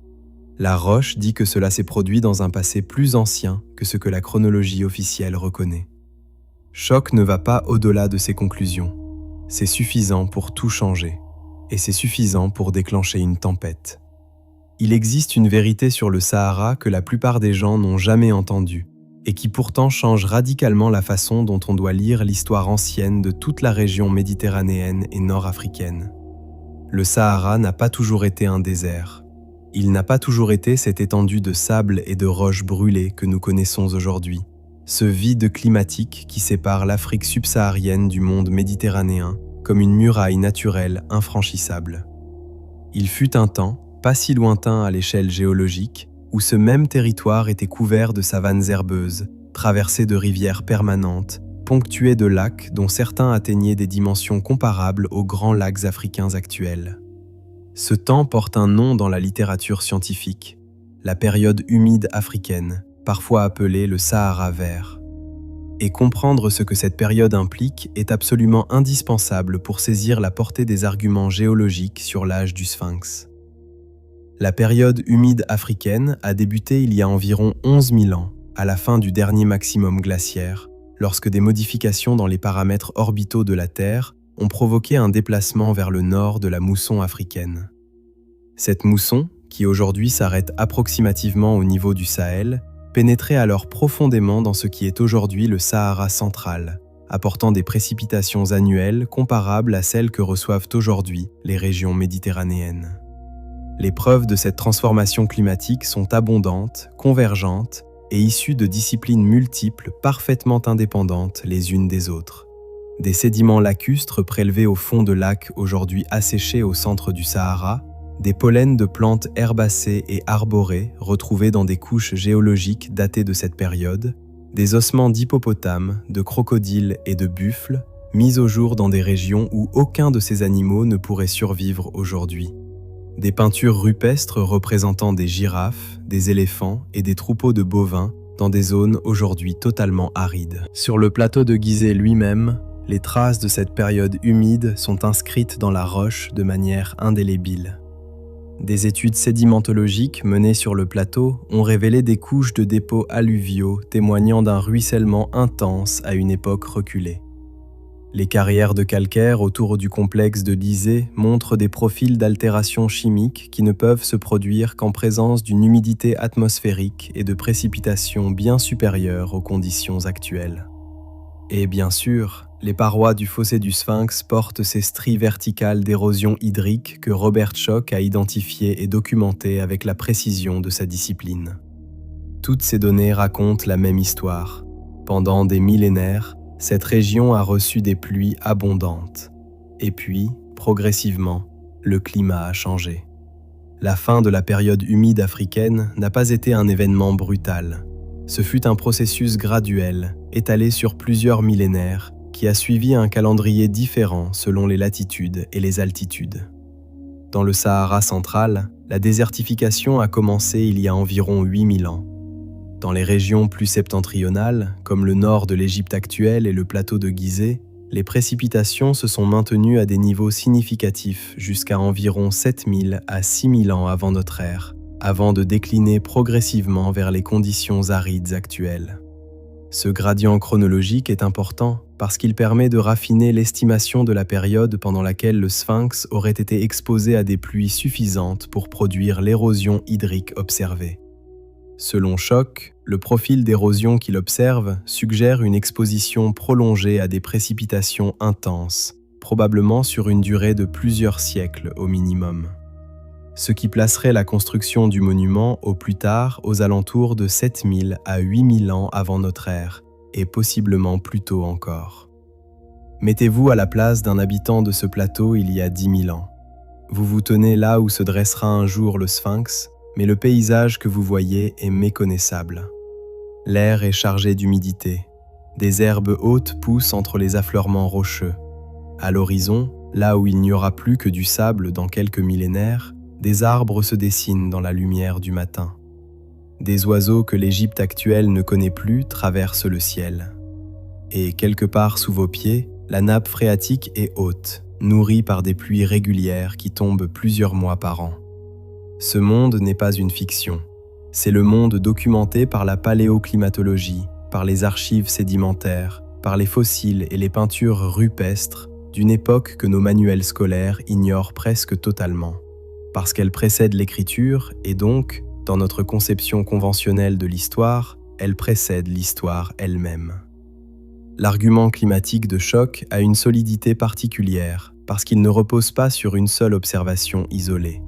[SPEAKER 1] La roche dit que cela s'est produit dans un passé plus ancien que ce que la chronologie officielle reconnaît. Choc ne va pas au-delà de ses conclusions. C'est suffisant pour tout changer. Et c'est suffisant pour déclencher une tempête. Il existe une vérité sur le Sahara que la plupart des gens n'ont jamais entendue et qui pourtant change radicalement la façon dont on doit lire l'histoire ancienne de toute la région méditerranéenne et nord-africaine. Le Sahara n'a pas toujours été un désert. Il n'a pas toujours été cette étendue de sable et de roches brûlées que nous connaissons aujourd'hui, ce vide climatique qui sépare l'Afrique subsaharienne du monde méditerranéen comme une muraille naturelle infranchissable. Il fut un temps, pas si lointain à l'échelle géologique, où ce même territoire était couvert de savanes herbeuses, traversé de rivières permanentes, ponctué de lacs dont certains atteignaient des dimensions comparables aux grands lacs africains actuels. Ce temps porte un nom dans la littérature scientifique, la période humide africaine, parfois appelée le Sahara vert. Et comprendre ce que cette période implique est absolument indispensable pour saisir la portée des arguments géologiques sur l'âge du Sphinx. La période humide africaine a débuté il y a environ 11 000 ans, à la fin du dernier maximum glaciaire, lorsque des modifications dans les paramètres orbitaux de la Terre ont provoqué un déplacement vers le nord de la mousson africaine. Cette mousson, qui aujourd'hui s'arrête approximativement au niveau du Sahel, pénétrait alors profondément dans ce qui est aujourd'hui le Sahara central, apportant des précipitations annuelles comparables à celles que reçoivent aujourd'hui les régions méditerranéennes. Les preuves de cette transformation climatique sont abondantes, convergentes et issues de disciplines multiples parfaitement indépendantes les unes des autres. Des sédiments lacustres prélevés au fond de lacs aujourd'hui asséchés au centre du Sahara, des pollens de plantes herbacées et arborées retrouvés dans des couches géologiques datées de cette période, des ossements d'hippopotames, de crocodiles et de buffles mis au jour dans des régions où aucun de ces animaux ne pourrait survivre aujourd'hui. Des peintures rupestres représentant des girafes, des éléphants et des troupeaux de bovins dans des zones aujourd'hui totalement arides. Sur le plateau de Gizeh lui-même, les traces de cette période humide sont inscrites dans la roche de manière indélébile. Des études sédimentologiques menées sur le plateau ont révélé des couches de dépôts alluviaux témoignant d'un ruissellement intense à une époque reculée. Les carrières de calcaire autour du complexe de Gizeh montrent des profils d'altération chimique qui ne peuvent se produire qu'en présence d'une humidité atmosphérique et de précipitations bien supérieures aux conditions actuelles. Et bien sûr, les parois du fossé du Sphinx portent ces stries verticales d'érosion hydrique que Robert Schoch a identifiées et documentées avec la précision de sa discipline. Toutes ces données racontent la même histoire. Pendant des millénaires, cette région a reçu des pluies abondantes. Et puis, progressivement, le climat a changé. La fin de la période humide africaine n'a pas été un événement brutal. Ce fut un processus graduel, étalé sur plusieurs millénaires, qui a suivi un calendrier différent selon les latitudes et les altitudes. Dans le Sahara central, la désertification a commencé il y a environ 8000 ans. Dans les régions plus septentrionales, comme le nord de l'Égypte actuelle et le plateau de Gizeh, les précipitations se sont maintenues à des niveaux significatifs jusqu'à environ 7000 à 6000 ans avant notre ère, avant de décliner progressivement vers les conditions arides actuelles. Ce gradient chronologique est important parce qu'il permet de raffiner l'estimation de la période pendant laquelle le Sphinx aurait été exposé à des pluies suffisantes pour produire l'érosion hydrique observée. Selon Schoch, le profil d'érosion qu'il observe suggère une exposition prolongée à des précipitations intenses, probablement sur une durée de plusieurs siècles au minimum. Ce qui placerait la construction du monument au plus tard aux alentours de 7000 à 8000 ans avant notre ère, et possiblement plus tôt encore. Mettez-vous à la place d'un habitant de ce plateau il y a 10 000 ans. Vous vous tenez là où se dressera un jour le Sphinx, mais le paysage que vous voyez est méconnaissable. L'air est chargé d'humidité. Des herbes hautes poussent entre les affleurements rocheux. À l'horizon, là où il n'y aura plus que du sable dans quelques millénaires, des arbres se dessinent dans la lumière du matin. Des oiseaux que l'Égypte actuelle ne connaît plus traversent le ciel. Et quelque part sous vos pieds, la nappe phréatique est haute, nourrie par des pluies régulières qui tombent plusieurs mois par an. Ce monde n'est pas une fiction. C'est le monde documenté par la paléoclimatologie, par les archives sédimentaires, par les fossiles et les peintures rupestres d'une époque que nos manuels scolaires ignorent presque totalement. Parce qu'elle précède l'écriture et donc, dans notre conception conventionnelle de l'histoire, elle précède l'histoire elle-même. L'argument climatique de Schoch a une solidité particulière parce qu'il ne repose pas sur une seule observation isolée.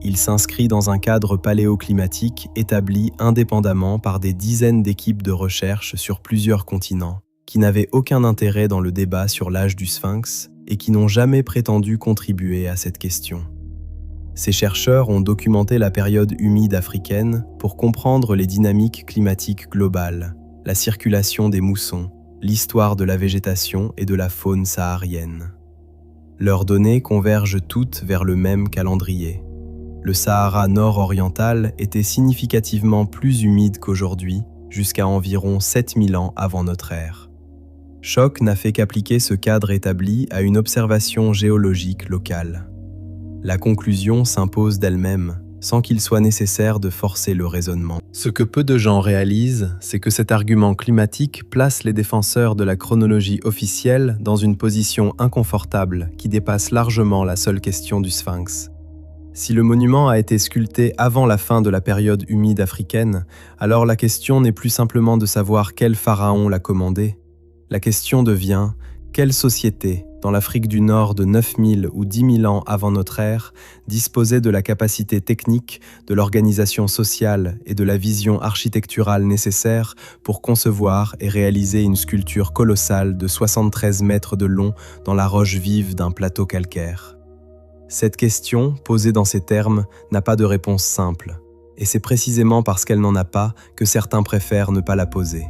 [SPEAKER 1] Il s'inscrit dans un cadre paléoclimatique établi indépendamment par des dizaines d'équipes de recherche sur plusieurs continents, qui n'avaient aucun intérêt dans le débat sur l'âge du Sphinx et qui n'ont jamais prétendu contribuer à cette question. Ces chercheurs ont documenté la période humide africaine pour comprendre les dynamiques climatiques globales, la circulation des moussons, l'histoire de la végétation et de la faune saharienne. Leurs données convergent toutes vers le même calendrier. Le Sahara nord-oriental était significativement plus humide qu'aujourd'hui, jusqu'à environ 7000 ans avant notre ère. Schoch n'a fait qu'appliquer ce cadre établi à une observation géologique locale. La conclusion s'impose d'elle-même, sans qu'il soit nécessaire de forcer le raisonnement. Ce que peu de gens réalisent, c'est que cet argument climatique place les défenseurs de la chronologie officielle dans une position inconfortable qui dépasse largement la seule question du Sphinx. Si le monument a été sculpté avant la fin de la période humide africaine, alors la question n'est plus simplement de savoir quel pharaon l'a commandé. La question devient « Quelle société, dans l'Afrique du Nord de 9000 ou 10 000 ans avant notre ère, disposait de la capacité technique, de l'organisation sociale et de la vision architecturale nécessaires pour concevoir et réaliser une sculpture colossale de 73 mètres de long dans la roche vive d'un plateau calcaire ?» Cette question, posée dans ces termes, n'a pas de réponse simple, et c'est précisément parce qu'elle n'en a pas que certains préfèrent ne pas la poser.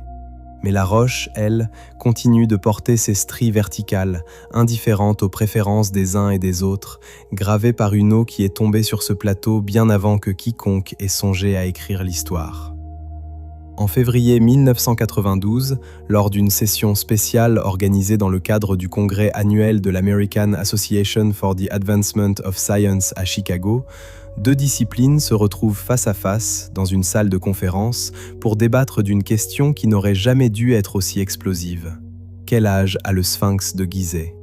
[SPEAKER 1] Mais la roche, elle, continue de porter ses stries verticales, indifférentes aux préférences des uns et des autres, gravées par une eau qui est tombée sur ce plateau bien avant que quiconque ait songé à écrire l'histoire. En février 1992, lors d'une session spéciale organisée dans le cadre du congrès annuel de l'American Association for the Advancement of Science à Chicago, deux disciplines se retrouvent face à face dans une salle de conférence pour débattre d'une question qui n'aurait jamais dû être aussi explosive. Quel âge a le sphinx de Gizeh?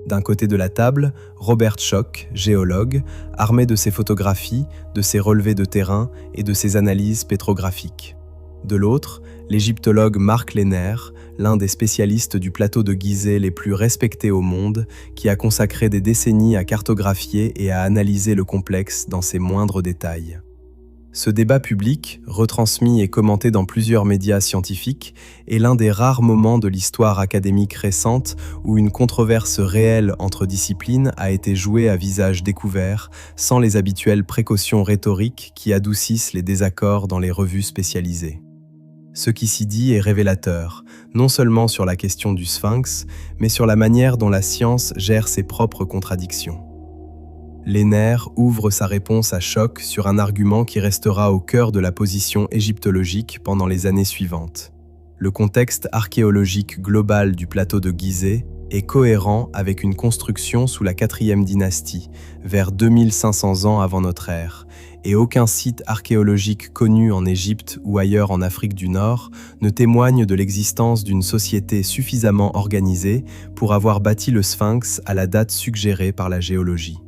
[SPEAKER 1] D'un côté de la table, Robert Schoch, géologue, armé de ses photographies, de ses relevés de terrain et de ses analyses pétrographiques. De l'autre, l'égyptologue Mark Lehner, l'un des spécialistes du plateau de Gizeh les plus respectés au monde, qui a consacré des décennies à cartographier et à analyser le complexe dans ses moindres détails. Ce débat public, retransmis et commenté dans plusieurs médias scientifiques, est l'un des rares moments de l'histoire académique récente où une controverse réelle entre disciplines a été jouée à visage découvert, sans les habituelles précautions rhétoriques qui adoucissent les désaccords dans les revues spécialisées. Ce qui s'y dit est révélateur, non seulement sur la question du sphinx, mais sur la manière dont la science gère ses propres contradictions. Lehner ouvre sa réponse à Schoch sur un argument qui restera au cœur de la position égyptologique pendant les années suivantes. Le contexte archéologique global du plateau de Gizeh est cohérent avec une construction sous la 4e dynastie, vers 2500 ans avant notre ère, et aucun site archéologique connu en Égypte ou ailleurs en Afrique du Nord ne témoigne de l'existence d'une société suffisamment organisée pour avoir bâti le sphinx à la date suggérée par la géologie.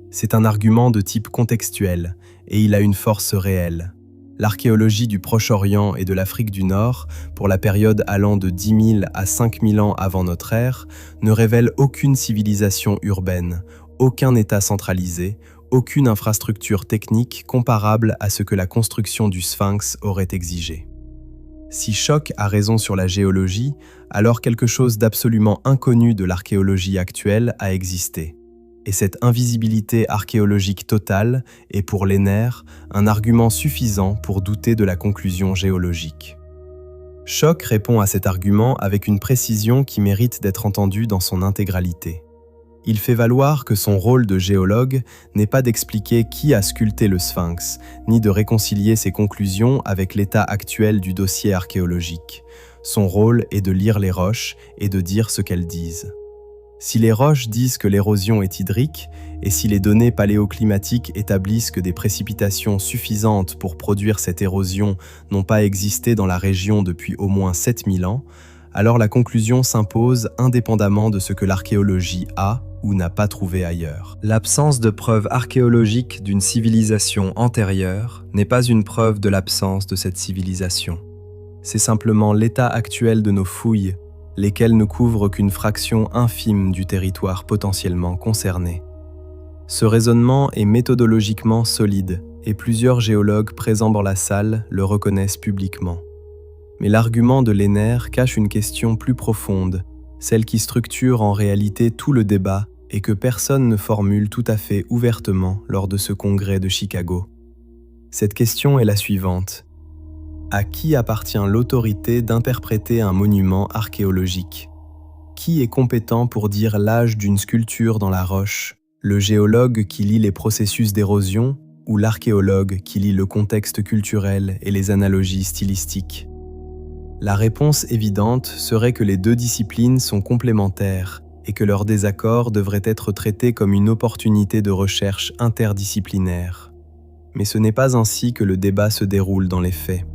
[SPEAKER 1] C'est un argument de type contextuel, et il a une force réelle. L'archéologie du Proche-Orient et de l'Afrique du Nord, pour la période allant de 10 000 à 5 000 ans avant notre ère, ne révèle aucune civilisation urbaine, aucun État centralisé, aucune infrastructure technique comparable à ce que la construction du sphinx aurait exigé. Si Schoch a raison sur la géologie, alors quelque chose d'absolument inconnu de l'archéologie actuelle a existé. Et cette invisibilité archéologique totale est pour Lehner un argument suffisant pour douter de la conclusion géologique. Schoch répond à cet argument avec une précision qui mérite d'être entendue dans son intégralité. Il fait valoir que son rôle de géologue n'est pas d'expliquer qui a sculpté le sphinx, ni de réconcilier ses conclusions avec l'état actuel du dossier archéologique. Son rôle est de lire les roches et de dire ce qu'elles disent. Si les roches disent que l'érosion est hydrique, et si les données paléoclimatiques établissent que des précipitations suffisantes pour produire cette érosion n'ont pas existé dans la région depuis au moins 7000 ans, alors la conclusion s'impose indépendamment de ce que l'archéologie a ou n'a pas trouvé ailleurs. L'absence de preuves archéologiques d'une civilisation antérieure n'est pas une preuve de l'absence de cette civilisation. C'est simplement l'état actuel de nos fouilles, lesquelles ne couvrent qu'une fraction infime du territoire potentiellement concerné. Ce raisonnement est méthodologiquement solide, et plusieurs géologues présents dans la salle le reconnaissent publiquement. Mais l'argument de Lehner cache une question plus profonde, celle qui structure en réalité tout le débat et que personne ne formule tout à fait ouvertement lors de ce congrès de Chicago. Cette question est la suivante. À qui appartient l'autorité d'interpréter un monument archéologique? Qui est compétent pour dire l'âge d'une sculpture dans la roche? Le géologue qui lit les processus d'érosion ou l'archéologue qui lit le contexte culturel et les analogies stylistiques? La réponse évidente serait que les deux disciplines sont complémentaires et que leur désaccord devrait être traité comme une opportunité de recherche interdisciplinaire. Mais ce n'est pas ainsi que le débat se déroule dans les faits.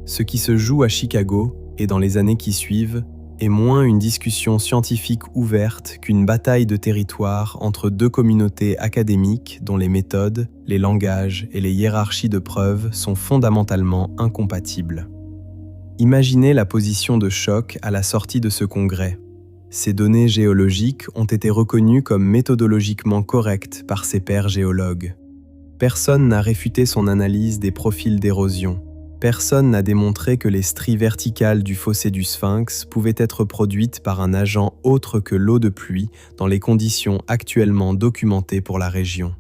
[SPEAKER 1] Ce qui se joue à Chicago, et dans les années qui suivent, est moins une discussion scientifique ouverte qu'une bataille de territoire entre deux communautés académiques dont les méthodes, les langages et les hiérarchies de preuves sont fondamentalement incompatibles. Imaginez la position de Schoch à la sortie de ce congrès. Ces données géologiques ont été reconnues comme méthodologiquement correctes par ses pairs géologues. Personne n'a réfuté son analyse des profils d'érosion. Personne n'a démontré que les stries verticales du fossé du sphinx pouvaient être produites par un agent autre que l'eau de pluie dans les conditions actuellement documentées pour la région.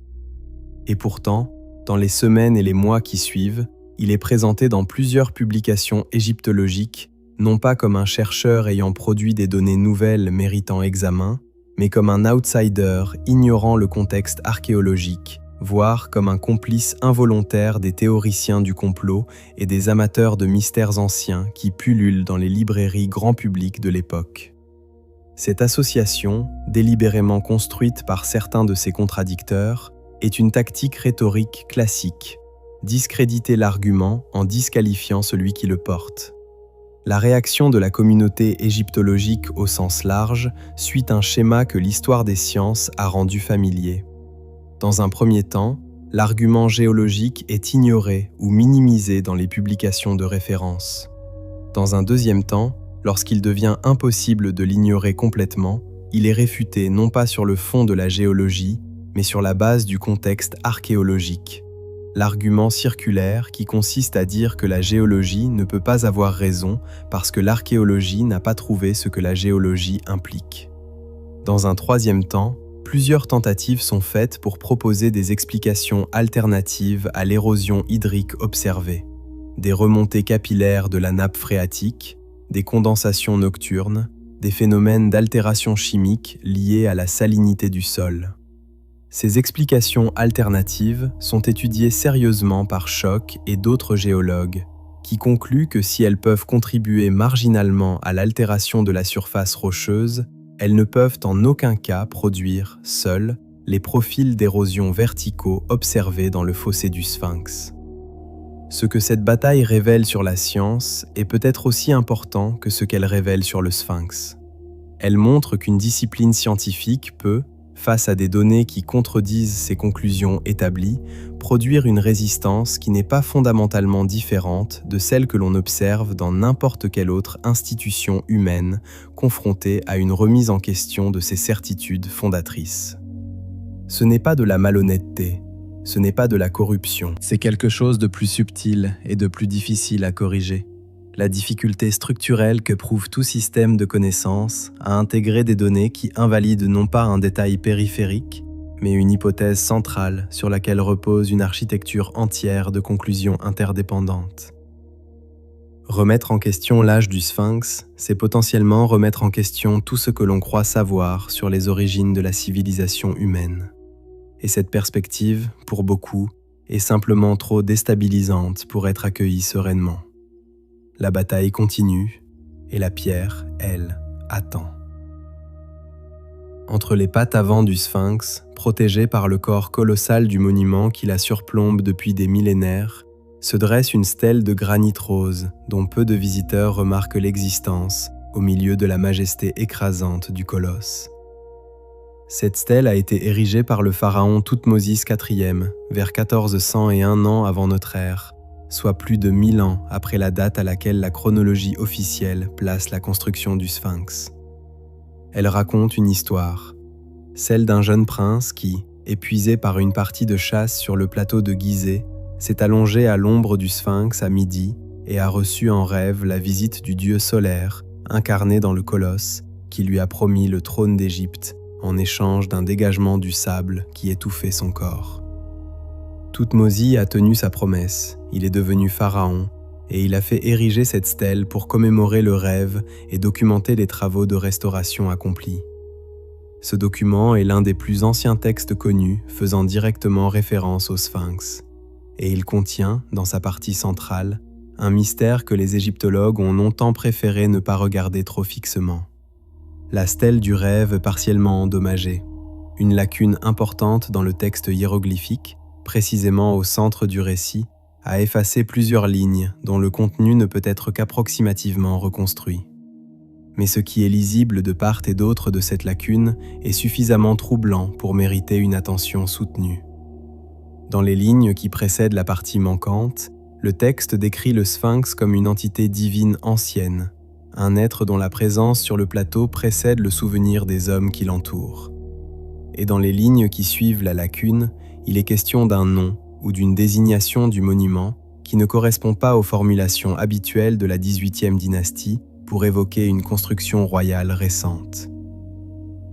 [SPEAKER 1] Et pourtant, dans les semaines et les mois qui suivent, il est présenté dans plusieurs publications égyptologiques, non pas comme un chercheur ayant produit des données nouvelles méritant examen, mais comme un outsider ignorant le contexte archéologique, voire comme un complice involontaire des théoriciens du complot et des amateurs de mystères anciens qui pullulent dans les librairies grand public de l'époque. Cette association, délibérément construite par certains de ses contradicteurs, est une tactique rhétorique classique, discréditer l'argument en disqualifiant celui qui le porte. La réaction de la communauté égyptologique au sens large suit un schéma que l'histoire des sciences a rendu familier. Dans un premier temps, l'argument géologique est ignoré ou minimisé dans les publications de référence. Dans un deuxième temps, lorsqu'il devient impossible de l'ignorer complètement, il est réfuté non pas sur le fond de la géologie, mais sur la base du contexte archéologique. L'argument circulaire qui consiste à dire que la géologie ne peut pas avoir raison parce que l'archéologie n'a pas trouvé ce que la géologie implique. Dans un troisième temps, plusieurs tentatives sont faites pour proposer des explications alternatives à l'érosion hydrique observée. Des remontées capillaires de la nappe phréatique, des condensations nocturnes, des phénomènes d'altération chimique liés à la salinité du sol. Ces explications alternatives sont étudiées sérieusement par Schoch et d'autres géologues, qui concluent que si elles peuvent contribuer marginalement à l'altération de la surface rocheuse, elles ne peuvent en aucun cas produire, seules, les profils d'érosion verticaux observés dans le fossé du Sphinx. Ce que cette bataille révèle sur la science est peut-être aussi important que ce qu'elle révèle sur le Sphinx. Elle montre qu'une discipline scientifique peut, face à des données qui contredisent ses conclusions établies, produire une résistance qui n'est pas fondamentalement différente de celle que l'on observe dans n'importe quelle autre institution humaine confrontée à une remise en question de ses certitudes fondatrices. Ce n'est pas de la malhonnêteté, ce n'est pas de la corruption, c'est quelque chose de plus subtil et de plus difficile à corriger. La difficulté structurelle que prouve tout système de connaissances à intégrer des données qui invalident non pas un détail périphérique, mais une hypothèse centrale sur laquelle repose une architecture entière de conclusions interdépendantes. Remettre en question l'âge du Sphinx, c'est potentiellement remettre en question tout ce que l'on croit savoir sur les origines de la civilisation humaine. Et cette perspective, pour beaucoup, est simplement trop déstabilisante pour être accueillie sereinement. La bataille continue, et la pierre, elle, attend. Entre les pattes avant du Sphinx, protégée par le corps colossal du monument qui la surplombe depuis des millénaires, se dresse une stèle de granit rose dont peu de visiteurs remarquent l'existence au milieu de la majesté écrasante du colosse. Cette stèle a été érigée par le pharaon Thoutmôsis IV vers 1401 ans avant notre ère, soit plus de 1000 ans après la date à laquelle la chronologie officielle place la construction du Sphinx. Elle raconte une histoire, celle d'un jeune prince qui, épuisé par une partie de chasse sur le plateau de Gizeh, s'est allongé à l'ombre du Sphinx à midi et a reçu en rêve la visite du dieu solaire, incarné dans le colosse, qui lui a promis le trône d'Égypte en échange d'un dégagement du sable qui étouffait son corps. Thoutmôsis a tenu sa promesse, il est devenu pharaon, et il a fait ériger cette stèle pour commémorer le rêve et documenter les travaux de restauration accomplis. Ce document est l'un des plus anciens textes connus faisant directement référence au Sphinx, et il contient, dans sa partie centrale, un mystère que les égyptologues ont longtemps préféré ne pas regarder trop fixement. La stèle du rêve partiellement endommagée, une lacune importante dans le texte hiéroglyphique, précisément au centre du récit, a effacé plusieurs lignes dont le contenu ne peut être qu'approximativement reconstruit. Mais ce qui est lisible de part et d'autre de cette lacune est suffisamment troublant pour mériter une attention soutenue. Dans les lignes qui précèdent la partie manquante, le texte décrit le Sphinx comme une entité divine ancienne, un être dont la présence sur le plateau précède le souvenir des hommes qui l'entourent. Et dans les lignes qui suivent la lacune, il est question d'un nom ou d'une désignation du monument qui ne correspond pas aux formulations habituelles de la XVIIIe dynastie pour évoquer une construction royale récente.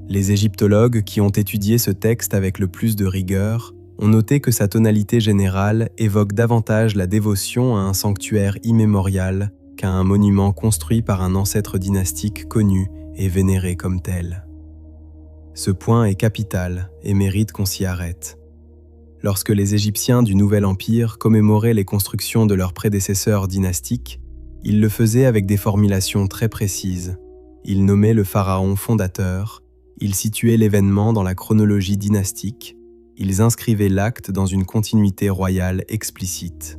[SPEAKER 1] Les égyptologues qui ont étudié ce texte avec le plus de rigueur ont noté que sa tonalité générale évoque davantage la dévotion à un sanctuaire immémorial qu'à un monument construit par un ancêtre dynastique connu et vénéré comme tel. Ce point est capital et mérite qu'on s'y arrête. Lorsque les Égyptiens du Nouvel Empire commémoraient les constructions de leurs prédécesseurs dynastiques, ils le faisaient avec des formulations très précises. Ils nommaient le pharaon fondateur, ils situaient l'événement dans la chronologie dynastique, ils inscrivaient l'acte dans une continuité royale explicite.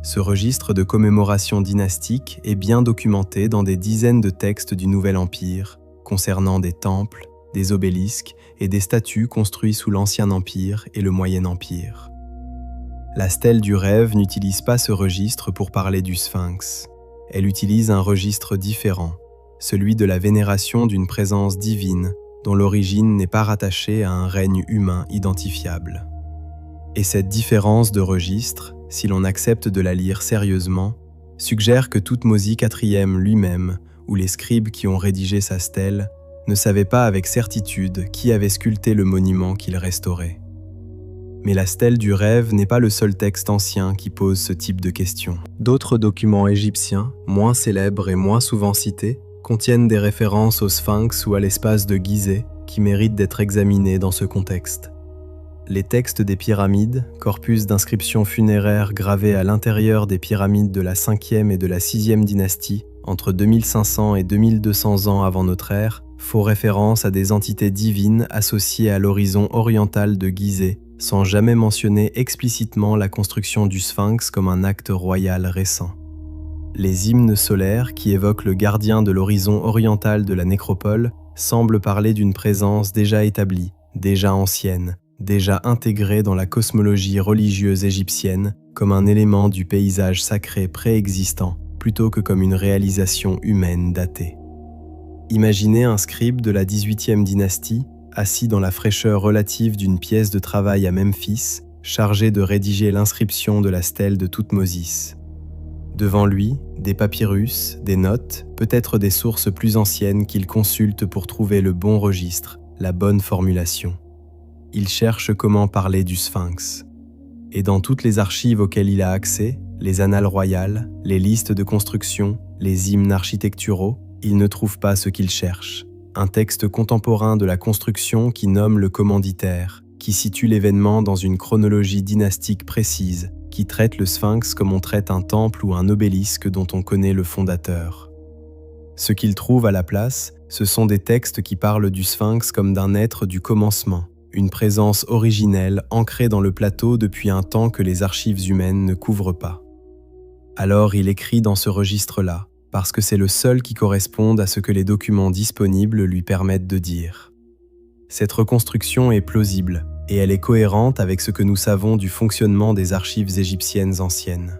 [SPEAKER 1] Ce registre de commémoration dynastique est bien documenté dans des dizaines de textes du Nouvel Empire, concernant des temples, des obélisques et des statues construits sous l'Ancien Empire et le Moyen Empire. La stèle du rêve n'utilise pas ce registre pour parler du Sphinx. Elle utilise un registre différent, celui de la vénération d'une présence divine dont l'origine n'est pas rattachée à un règne humain identifiable. Et cette différence de registre, si l'on accepte de la lire sérieusement, suggère que Thoutmôsis IV lui-même, ou les scribes qui ont rédigé sa stèle, ne savaient pas avec certitude qui avait sculpté le monument qu'ils restauraient. Mais la stèle du rêve n'est pas le seul texte ancien qui pose ce type de questions. D'autres documents égyptiens, moins célèbres et moins souvent cités, contiennent des références au Sphinx ou à l'espace de Gizeh qui méritent d'être examinés dans ce contexte. Les textes des pyramides, corpus d'inscriptions funéraires gravés à l'intérieur des pyramides de la 5e et de la 6e dynastie, entre 2500 et 2200 ans avant notre ère, font référence à des entités divines associées à l'horizon oriental de Gizeh, sans jamais mentionner explicitement la construction du Sphinx comme un acte royal récent. Les hymnes solaires qui évoquent le gardien de l'horizon oriental de la nécropole semblent parler d'une présence déjà établie, déjà ancienne, déjà intégrée dans la cosmologie religieuse égyptienne comme un élément du paysage sacré préexistant, plutôt que comme une réalisation humaine datée. Imaginez un scribe de la 18e dynastie, assis dans la fraîcheur relative d'une pièce de travail à Memphis, chargé de rédiger l'inscription de la stèle de Thoutmôsis. Devant lui, des papyrus, des notes, peut-être des sources plus anciennes qu'il consulte pour trouver le bon registre, la bonne formulation. Il cherche comment parler du Sphinx. Et dans toutes les archives auxquelles il a accès, les annales royales, les listes de construction, les hymnes architecturaux, il ne trouve pas ce qu'il cherche. Un texte contemporain de la construction qui nomme le commanditaire, qui situe l'événement dans une chronologie dynastique précise, qui traite le Sphinx comme on traite un temple ou un obélisque dont on connaît le fondateur. Ce qu'il trouve à la place, ce sont des textes qui parlent du Sphinx comme d'un être du commencement, une présence originelle ancrée dans le plateau depuis un temps que les archives humaines ne couvrent pas. Alors il écrit dans ce registre-là, parce que c'est le seul qui corresponde à ce que les documents disponibles lui permettent de dire. Cette reconstruction est plausible, et elle est cohérente avec ce que nous savons du fonctionnement des archives égyptiennes anciennes.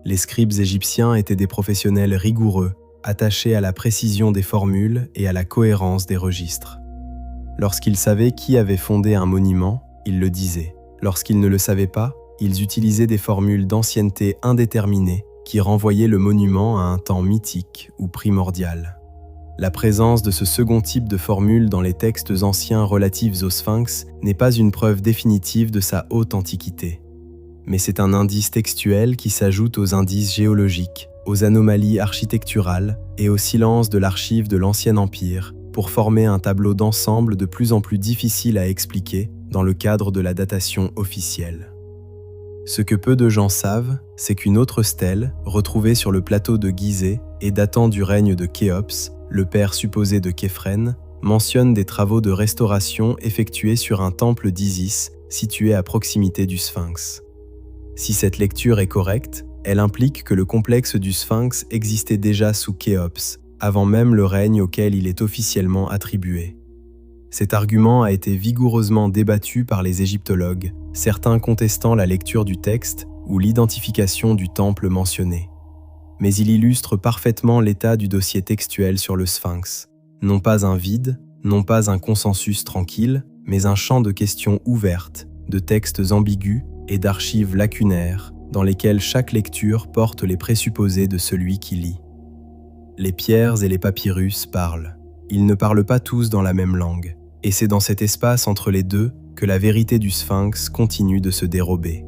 [SPEAKER 1] Les scribes égyptiens étaient des professionnels rigoureux, attachés à la précision des formules et à la cohérence des registres. Lorsqu'ils savaient qui avait fondé un monument, ils le disaient. Lorsqu'ils ne le savaient pas, ils utilisaient des formules d'ancienneté indéterminée qui renvoyaient le monument à un temps mythique ou primordial. La présence de ce second type de formule dans les textes anciens relatifs au Sphinx n'est pas une preuve définitive de sa haute antiquité. Mais c'est un indice textuel qui s'ajoute aux indices géologiques, aux anomalies architecturales et au silence de l'archive de l'Ancien Empire pour former un tableau d'ensemble de plus en plus difficile à expliquer dans le cadre de la datation officielle. Ce que peu de gens savent, c'est qu'une autre stèle, retrouvée sur le plateau de Gizeh et datant du règne de Khéops, le père supposé de Képhren, mentionne des travaux de restauration effectués sur un temple d'Isis situé à proximité du Sphinx. Si cette lecture est correcte, elle implique que le complexe du Sphinx existait déjà sous Khéops, avant même le règne auquel il est officiellement attribué. Cet argument a été vigoureusement débattu par les égyptologues, certains contestant la lecture du texte ou l'identification du temple mentionné. Mais il illustre parfaitement l'état du dossier textuel sur le Sphinx. Non pas un vide, non pas un consensus tranquille, mais un champ de questions ouvertes, de textes ambigus et d'archives lacunaires, dans lesquelles chaque lecture porte les présupposés de celui qui lit. Les pierres et les papyrus parlent. Ils ne parlent pas tous dans la même langue, et c'est dans cet espace entre les deux que la vérité du Sphinx continue de se dérober.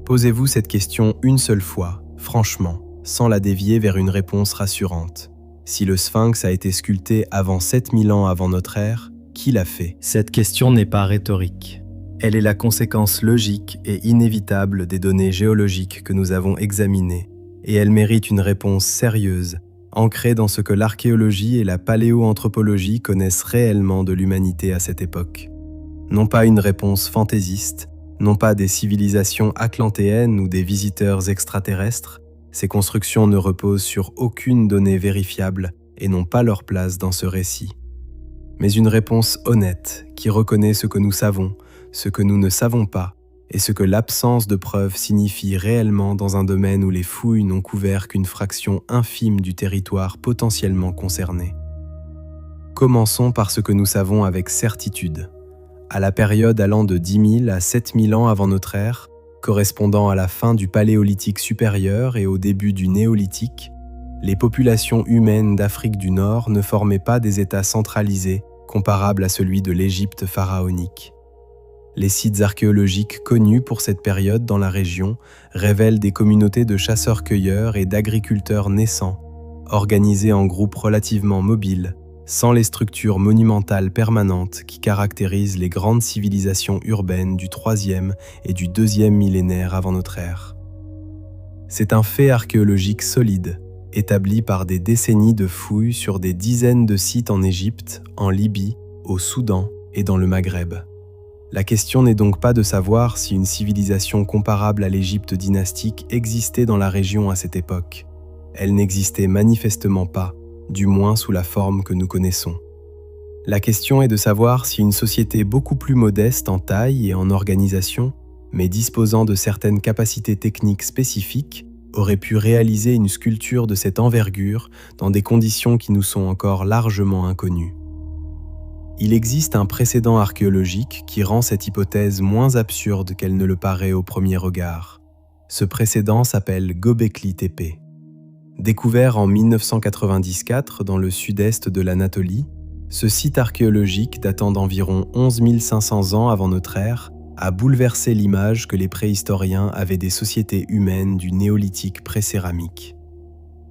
[SPEAKER 1] Posez-vous cette question une seule fois, franchement, sans la dévier vers une réponse rassurante. Si le Sphinx a été sculpté avant 7000 ans avant notre ère, qui l'a fait? Cette question n'est pas rhétorique. Elle est la conséquence logique et inévitable des données géologiques que nous avons examinées, et elle mérite une réponse sérieuse, ancrée dans ce que l'archéologie et la paléoanthropologie connaissent réellement de l'humanité à cette époque. Non pas une réponse fantaisiste, Non pas des civilisations atlantéennes ou des visiteurs extraterrestres, ces constructions ne reposent sur aucune donnée vérifiable et n'ont pas leur place dans ce récit. Mais une réponse honnête qui reconnaît ce que nous savons, ce que nous ne savons pas, et ce que l'absence de preuves signifie réellement dans un domaine où les fouilles n'ont couvert qu'une fraction infime du territoire potentiellement concerné. Commençons par ce que nous savons avec certitude. À la période allant de 10 000 à 7 000 ans avant notre ère, correspondant à la fin du Paléolithique supérieur et au début du Néolithique, les populations humaines d'Afrique du Nord ne formaient pas des États centralisés comparables à celui de l'Égypte pharaonique. Les sites archéologiques connus pour cette période dans la région révèlent des communautés de chasseurs-cueilleurs et d'agriculteurs naissants, organisées en groupes relativement mobiles, sans les structures monumentales permanentes qui caractérisent les grandes civilisations urbaines du IIIe et du IIe millénaire avant notre ère. C'est un fait archéologique solide, établi par des décennies de fouilles sur des dizaines de sites en Égypte, en Libye, au Soudan et dans le Maghreb. La question n'est donc pas de savoir si une civilisation comparable à l'Égypte dynastique existait dans la région à cette époque. Elle n'existait manifestement pas, du moins sous la forme que nous connaissons. La question est de savoir si une société beaucoup plus modeste en taille et en organisation, mais disposant de certaines capacités techniques spécifiques, aurait pu réaliser une sculpture de cette envergure dans des conditions qui nous sont encore largement inconnues. Il existe un précédent archéologique qui rend cette hypothèse moins absurde qu'elle ne le paraît au premier regard. Ce précédent s'appelle Göbekli Tepe. Découvert en 1994 dans le sud-est de l'Anatolie, ce site archéologique datant d'environ 11 500 ans avant notre ère a bouleversé l'image que les préhistoriens avaient des sociétés humaines du néolithique pré-céramique.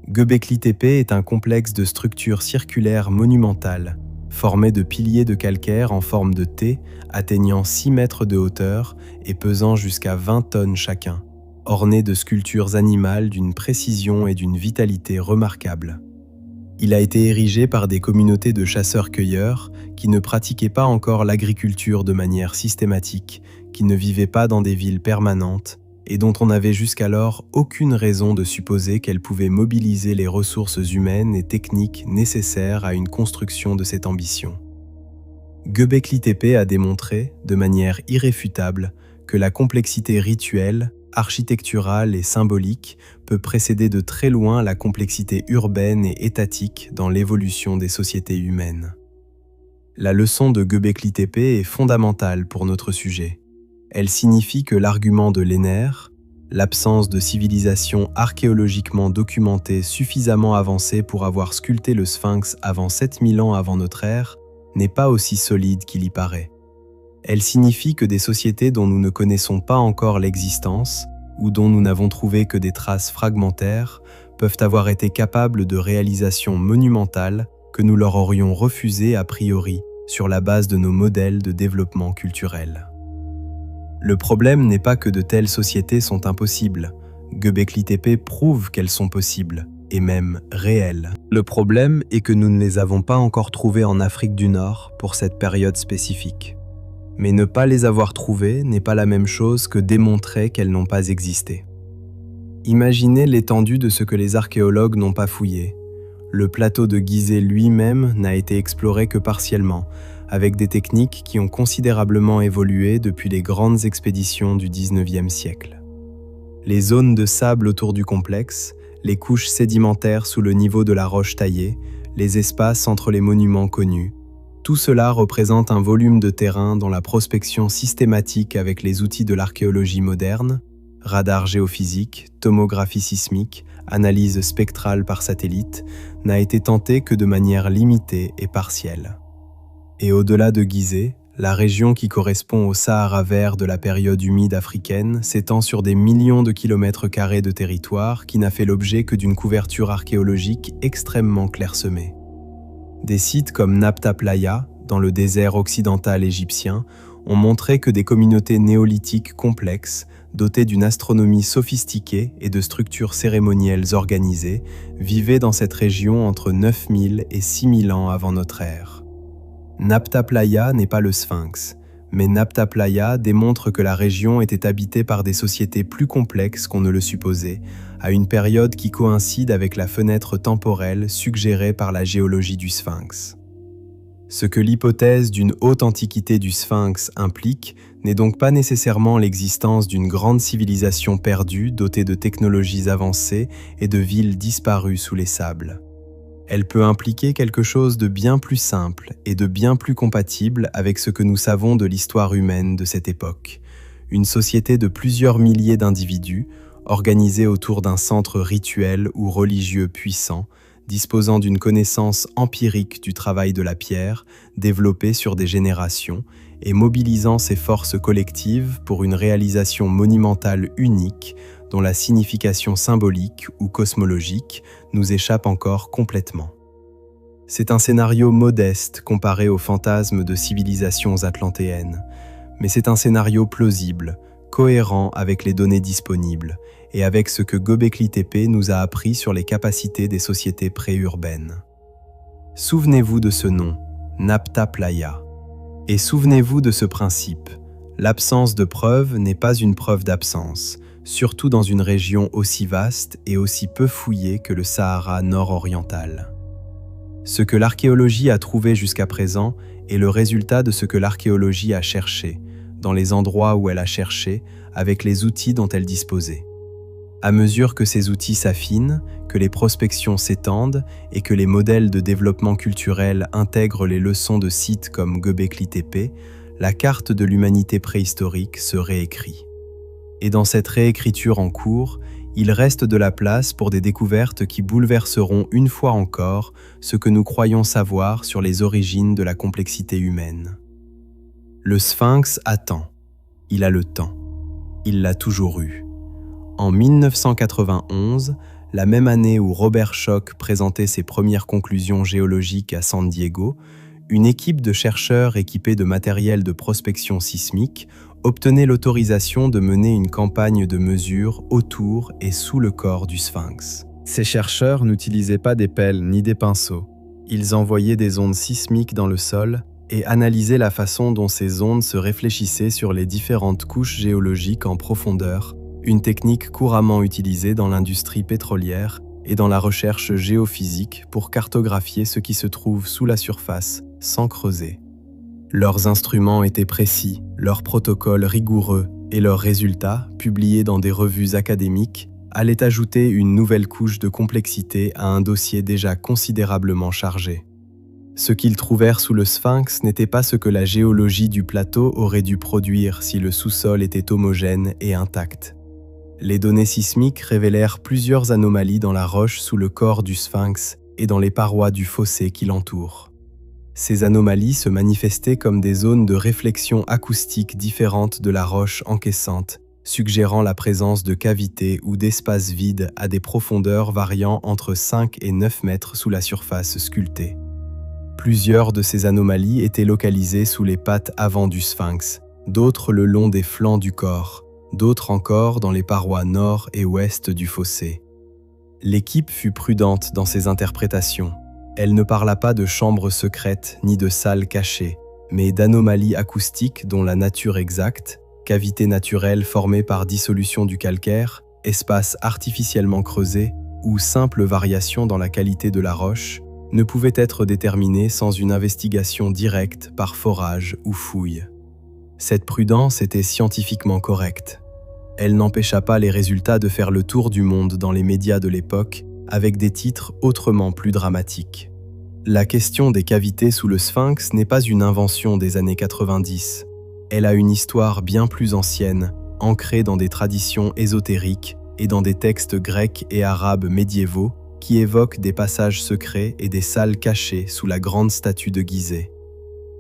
[SPEAKER 1] Göbekli Tepe est un complexe de structures circulaires monumentales, formé de piliers de calcaire en forme de T, atteignant 6 mètres de hauteur et pesant jusqu'à 20 tonnes chacun, orné de sculptures animales d'une précision et d'une vitalité remarquables. Il a été érigé par des communautés de chasseurs-cueilleurs qui ne pratiquaient pas encore l'agriculture de manière systématique, qui ne vivaient pas dans des villes permanentes et dont on n'avait jusqu'alors aucune raison de supposer qu'elles pouvaient mobiliser les ressources humaines et techniques nécessaires à une construction de cette ambition. Göbekli Tepe a démontré, de manière irréfutable, que la complexité rituelle, architecturale et symbolique peut précéder de très loin la complexité urbaine et étatique dans l'évolution des sociétés humaines. La leçon de Göbekli Tepe est fondamentale pour notre sujet. Elle signifie que l'argument de Lehner, l'absence de civilisation archéologiquement documentée suffisamment avancée pour avoir sculpté le Sphinx avant 7000 ans avant notre ère, n'est pas aussi solide qu'il y paraît. Elle signifie que des sociétés dont nous ne connaissons pas encore l'existence, ou dont nous n'avons trouvé que des traces fragmentaires, peuvent avoir été capables de réalisations monumentales que nous leur aurions refusées a priori sur la base de nos modèles de développement culturel. Le problème n'est pas que de telles sociétés sont impossibles. Göbekli Tepe prouve qu'elles sont possibles, et même réelles. Le problème est que nous ne les avons pas encore trouvées en Afrique du Nord pour cette période spécifique. Mais ne pas les avoir trouvées n'est pas la même chose que démontrer qu'elles n'ont pas existé. Imaginez l'étendue de ce que les archéologues n'ont pas fouillé. Le plateau de Gizeh lui-même n'a été exploré que partiellement, avec des techniques qui ont considérablement évolué depuis les grandes expéditions du XIXe siècle. Les zones de sable autour du complexe, les couches sédimentaires sous le niveau de la roche taillée, les espaces entre les monuments connus, tout cela représente un volume de terrain dont la prospection systématique avec les outils de l'archéologie moderne, radar géophysique, tomographie sismique, analyse spectrale par satellite, n'a été tentée que de manière limitée et partielle. Et au-delà de Gizeh, la région qui correspond au Sahara vert de la période humide africaine s'étend sur des millions de kilomètres carrés de territoire qui n'a fait l'objet que d'une couverture archéologique extrêmement clairsemée. Des sites comme Nabta Playa, dans le désert occidental égyptien, ont montré que des communautés néolithiques complexes, dotées d'une astronomie sophistiquée et de structures cérémonielles organisées, vivaient dans cette région entre 9000 et 6000 ans avant notre ère. Nabta Playa n'est pas le Sphinx, mais Nabta Playa démontre que la région était habitée par des sociétés plus complexes qu'on ne le supposait, à une période qui coïncide avec la fenêtre temporelle suggérée par la géologie du Sphinx. Ce que l'hypothèse d'une haute antiquité du Sphinx implique n'est donc pas nécessairement l'existence d'une grande civilisation perdue dotée de technologies avancées et de villes disparues sous les sables. Elle peut impliquer quelque chose de bien plus simple et de bien plus compatible avec ce que nous savons de l'histoire humaine de cette époque. Une société de plusieurs milliers d'individus, organisée autour d'un centre rituel ou religieux puissant, disposant d'une connaissance empirique du travail de la pierre, développée sur des générations, et mobilisant ses forces collectives pour une réalisation monumentale unique dont la signification symbolique ou cosmologique nous échappe encore complètement. C'est un scénario modeste comparé aux fantasmes de civilisations atlantéennes, mais c'est un scénario plausible, cohérent avec les données disponibles et avec ce que Göbekli Tepe nous a appris sur les capacités des sociétés préurbaines. Souvenez-vous de ce nom, Nabta Playa. Et souvenez-vous de ce principe, l'absence de preuve n'est pas une preuve d'absence, surtout dans une région aussi vaste et aussi peu fouillée que le Sahara nord-oriental. Ce que l'archéologie a trouvé jusqu'à présent est le résultat de ce que l'archéologie a cherché, dans les endroits où elle a cherché, avec les outils dont elle disposait. À mesure que ces outils s'affinent, que les prospections s'étendent et que les modèles de développement culturel intègrent les leçons de sites comme Göbekli Tepe, la carte de l'humanité préhistorique se réécrit. Et dans cette réécriture en cours, il reste de la place pour des découvertes qui bouleverseront une fois encore ce que nous croyons savoir sur les origines de la complexité humaine. Le Sphinx attend. Il a le temps. Il l'a toujours eu. En 1991, la même année où Robert Schoch présentait ses premières conclusions géologiques à San Diego, une équipe de chercheurs équipés de matériel de prospection sismique obtenait l'autorisation de mener une campagne de mesure autour et sous le corps du Sphinx. Ces chercheurs n'utilisaient pas des pelles ni des pinceaux. Ils envoyaient des ondes sismiques dans le sol et analysaient la façon dont ces ondes se réfléchissaient sur les différentes couches géologiques en profondeur, une technique couramment utilisée dans l'industrie pétrolière et dans la recherche géophysique pour cartographier ce qui se trouve sous la surface, sans creuser. Leurs instruments étaient précis, leurs protocoles rigoureux et leurs résultats, publiés dans des revues académiques, allaient ajouter une nouvelle couche de complexité à un dossier déjà considérablement chargé. Ce qu'ils trouvèrent sous le Sphinx n'était pas ce que la géologie du plateau aurait dû produire si le sous-sol était homogène et intact. Les données sismiques révélèrent plusieurs anomalies dans la roche sous le corps du Sphinx et dans les parois du fossé qui l'entoure. Ces anomalies se manifestaient comme des zones de réflexion acoustique différentes de la roche encaissante, suggérant la présence de cavités ou d'espaces vides à des profondeurs variant entre 5 et 9 mètres sous la surface sculptée. Plusieurs de ces anomalies étaient localisées sous les pattes avant du Sphinx, d'autres le long des flancs du corps, d'autres encore dans les parois nord et ouest du fossé. L'équipe fut prudente dans ses interprétations. Elle ne parla pas de chambres secrètes ni de salles cachées, mais d'anomalies acoustiques dont la nature exacte, cavités naturelles formées par dissolution du calcaire, espaces artificiellement creusés ou simples variations dans la qualité de la roche, ne pouvaient être déterminées sans une investigation directe par forage ou fouille. Cette prudence était scientifiquement correcte. Elle n'empêcha pas les résultats de faire le tour du monde dans les médias de l'époque, avec des titres autrement plus dramatiques. La question des cavités sous le Sphinx n'est pas une invention des années 90. Elle a une histoire bien plus ancienne, ancrée dans des traditions ésotériques et dans des textes grecs et arabes médiévaux qui évoquent des passages secrets et des salles cachées sous la grande statue de Gizeh.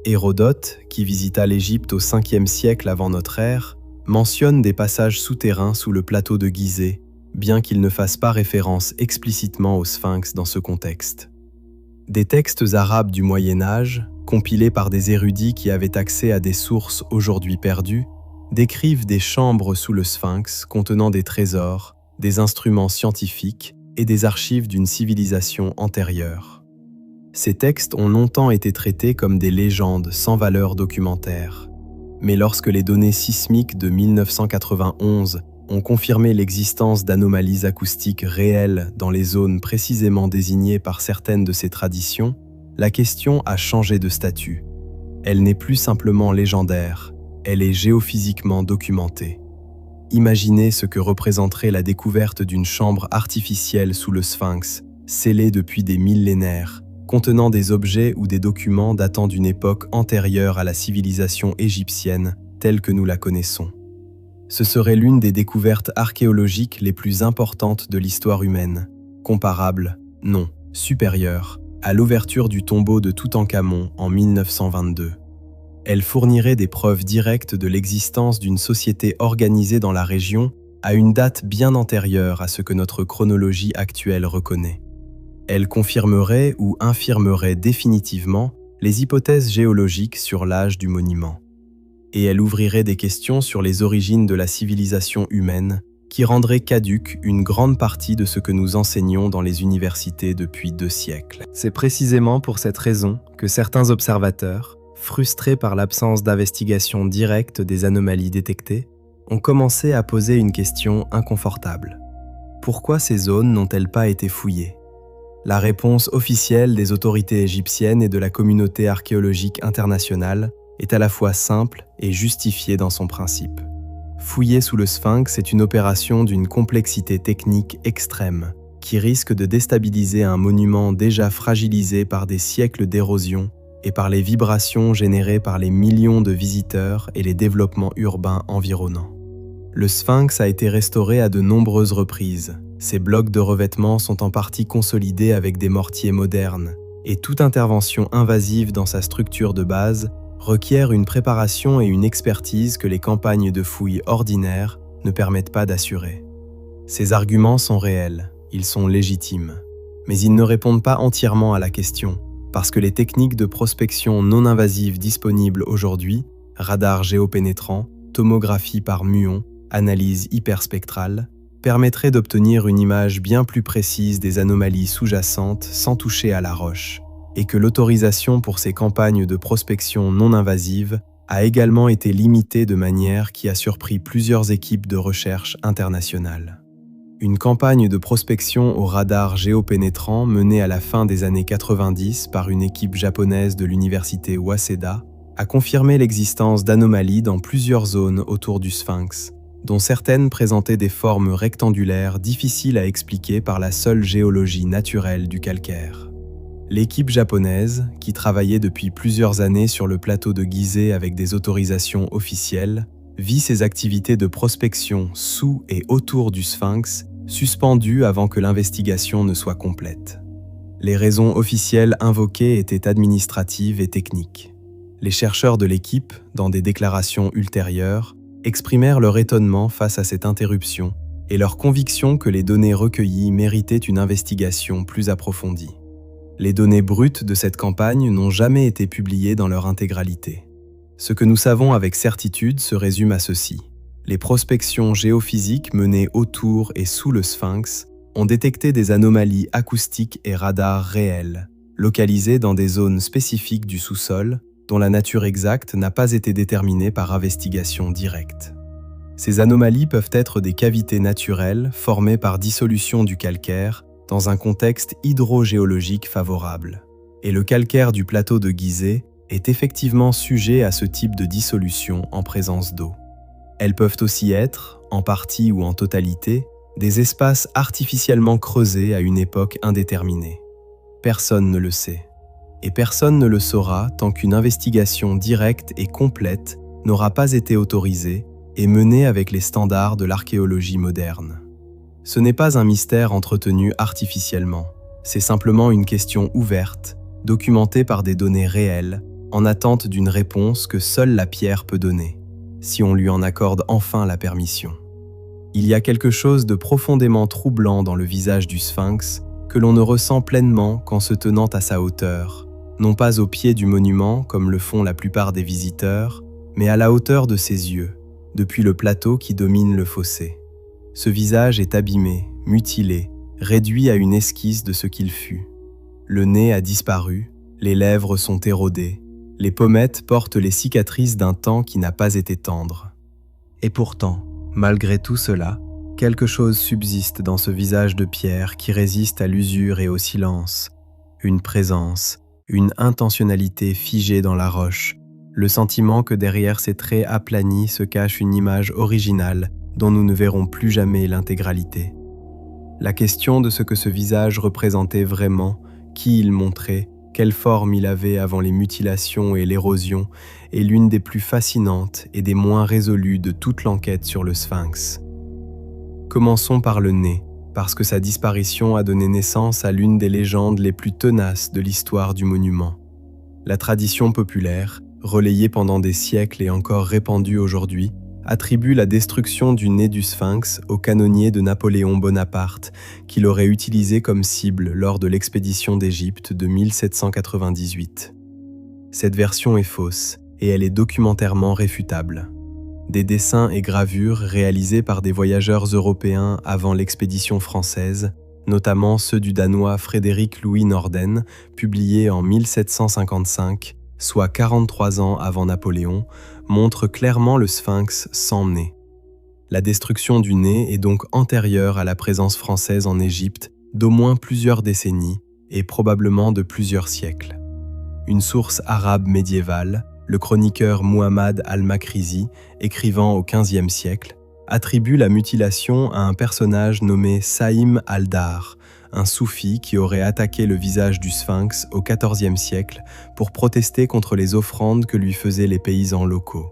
[SPEAKER 1] Hérodote, qui visita l'Égypte au 5e siècle avant notre ère, mentionne des passages souterrains sous le plateau de Gizeh, bien qu'il ne fasse pas référence explicitement au Sphinx dans ce contexte. Des textes arabes du Moyen-Âge, compilés par des érudits qui avaient accès à des sources aujourd'hui perdues, décrivent des chambres sous le Sphinx contenant des trésors, des instruments scientifiques et des archives d'une civilisation antérieure. Ces textes ont longtemps été traités comme des légendes sans valeur documentaire. Mais lorsque les données sismiques de 1991 ont confirmé l'existence d'anomalies acoustiques réelles dans les zones précisément désignées par certaines de ces traditions, la question a changé de statut. Elle n'est plus simplement légendaire, elle est géophysiquement documentée. Imaginez ce que représenterait la découverte d'une chambre artificielle sous le Sphinx, scellée depuis des millénaires, contenant des objets ou des documents datant d'une époque antérieure à la civilisation égyptienne telle que nous la connaissons. Ce serait l'une des découvertes archéologiques les plus importantes de l'histoire humaine, comparable, non, supérieure, à l'ouverture du tombeau de Toutankhamon en 1922. Elle fournirait des preuves directes de l'existence d'une société organisée dans la région à une date bien antérieure à ce que notre chronologie actuelle reconnaît. Elle confirmerait ou infirmerait définitivement les hypothèses géologiques sur l'âge du monument. Et elle ouvrirait des questions sur les origines de la civilisation humaine qui rendraient caduque une grande partie de ce que nous enseignons dans les universités depuis 2 siècles. C'est précisément pour cette raison que certains observateurs, frustrés par l'absence d'investigation directe des anomalies détectées, ont commencé à poser une question inconfortable. Pourquoi ces zones n'ont-elles pas été fouillées ? La réponse officielle des autorités égyptiennes et de la communauté archéologique internationale est à la fois simple et justifiée dans son principe. Fouiller sous le Sphinx est une opération d'une complexité technique extrême qui risque de déstabiliser un monument déjà fragilisé par des siècles d'érosion et par les vibrations générées par les millions de visiteurs et les développements urbains environnants. Le Sphinx a été restauré à de nombreuses reprises. Ses blocs de revêtement sont en partie consolidés avec des mortiers modernes, et toute intervention invasive dans sa structure de base requiert une préparation et une expertise que les campagnes de fouilles ordinaires ne permettent pas d'assurer. Ces arguments sont réels, ils sont légitimes, mais ils ne répondent pas entièrement à la question, parce que les techniques de prospection non invasive disponibles aujourd'hui, radars géopénétrants, tomographie par muon, analyse hyperspectrale, permettraient d'obtenir une image bien plus précise des anomalies sous-jacentes sans toucher à la roche, et que l'autorisation pour ces campagnes de prospection non invasive a également été limitée de manière qui a surpris plusieurs équipes de recherche internationales. Une campagne de prospection au radar géopénétrant menée à la fin des années 90 par une équipe japonaise de l'université Waseda a confirmé l'existence d'anomalies dans plusieurs zones autour du Sphinx, dont certaines présentaient des formes rectangulaires difficiles à expliquer par la seule géologie naturelle du calcaire. L'équipe japonaise, qui travaillait depuis plusieurs années sur le plateau de Gizeh avec des autorisations officielles, vit ses activités de prospection sous et autour du Sphinx suspendues avant que l'investigation ne soit complète. Les raisons officielles invoquées étaient administratives et techniques. Les chercheurs de l'équipe, dans des déclarations ultérieures, exprimèrent leur étonnement face à cette interruption et leur conviction que les données recueillies méritaient une investigation plus approfondie. Les données brutes de cette campagne n'ont jamais été publiées dans leur intégralité. Ce que nous savons avec certitude se résume à ceci. Les prospections géophysiques menées autour et sous le Sphinx ont détecté des anomalies acoustiques et radars réels, localisées dans des zones spécifiques du sous-sol, dont la nature exacte n'a pas été déterminée par investigation directe. Ces anomalies peuvent être des cavités naturelles formées par dissolution du calcaire dans un contexte hydrogéologique favorable. Et le calcaire du plateau de Gizeh est effectivement sujet à ce type de dissolution en présence d'eau. Elles peuvent aussi être, en partie ou en totalité, des espaces artificiellement creusés à une époque indéterminée. Personne ne le sait. Et personne ne le saura tant qu'une investigation directe et complète n'aura pas été autorisée et menée avec les standards de l'archéologie moderne. Ce n'est pas un mystère entretenu artificiellement, c'est simplement une question ouverte, documentée par des données réelles, en attente d'une réponse que seule la pierre peut donner, si on lui en accorde enfin la permission. Il y a quelque chose de profondément troublant dans le visage du Sphinx que l'on ne ressent pleinement qu'en se tenant à sa hauteur, non pas au pied du monument comme le font la plupart des visiteurs, mais à la hauteur de ses yeux, depuis le plateau qui domine le fossé. Ce visage est abîmé, mutilé, réduit à une esquisse de ce qu'il fut. Le nez a disparu, les lèvres sont érodées, Les pommettes portent les cicatrices d'un temps qui n'a pas été tendre. Et pourtant, malgré tout cela, quelque chose subsiste dans ce visage de pierre qui résiste à l'usure et au silence. Une présence, une intentionnalité figée dans la roche, le sentiment que derrière ces traits aplanis se cache une image originale dont nous ne verrons plus jamais l'intégralité. La question de ce que ce visage représentait vraiment, qui il montrait, quelle forme il avait avant les mutilations et l'érosion, est l'une des plus fascinantes et des moins résolues de toute l'enquête sur le Sphinx. Commençons par le nez, parce que sa disparition a donné naissance à l'une des légendes les plus tenaces de l'histoire du monument. La tradition populaire, relayée pendant des siècles et encore répandue aujourd'hui, attribue la destruction du nez du Sphinx au canonnier de Napoléon Bonaparte, qui l'aurait utilisé comme cible lors de l'expédition d'Égypte de 1798. Cette version est fausse, et elle est documentairement réfutable. Des dessins et gravures réalisés par des voyageurs européens avant l'expédition française, notamment ceux du Danois Frédéric Louis Norden, publiés en 1755, soit 43 ans avant Napoléon, montrent clairement le Sphinx sans nez. La destruction du nez est donc antérieure à la présence française en Égypte d'au moins plusieurs décennies et probablement de plusieurs siècles. Une source arabe médiévale, le chroniqueur Muhammad al-Makrizi, écrivant au XVe siècle, attribue la mutilation à un personnage nommé Saïm al-Dar, un soufi qui aurait attaqué le visage du Sphinx au XIVe siècle pour protester contre les offrandes que lui faisaient les paysans locaux.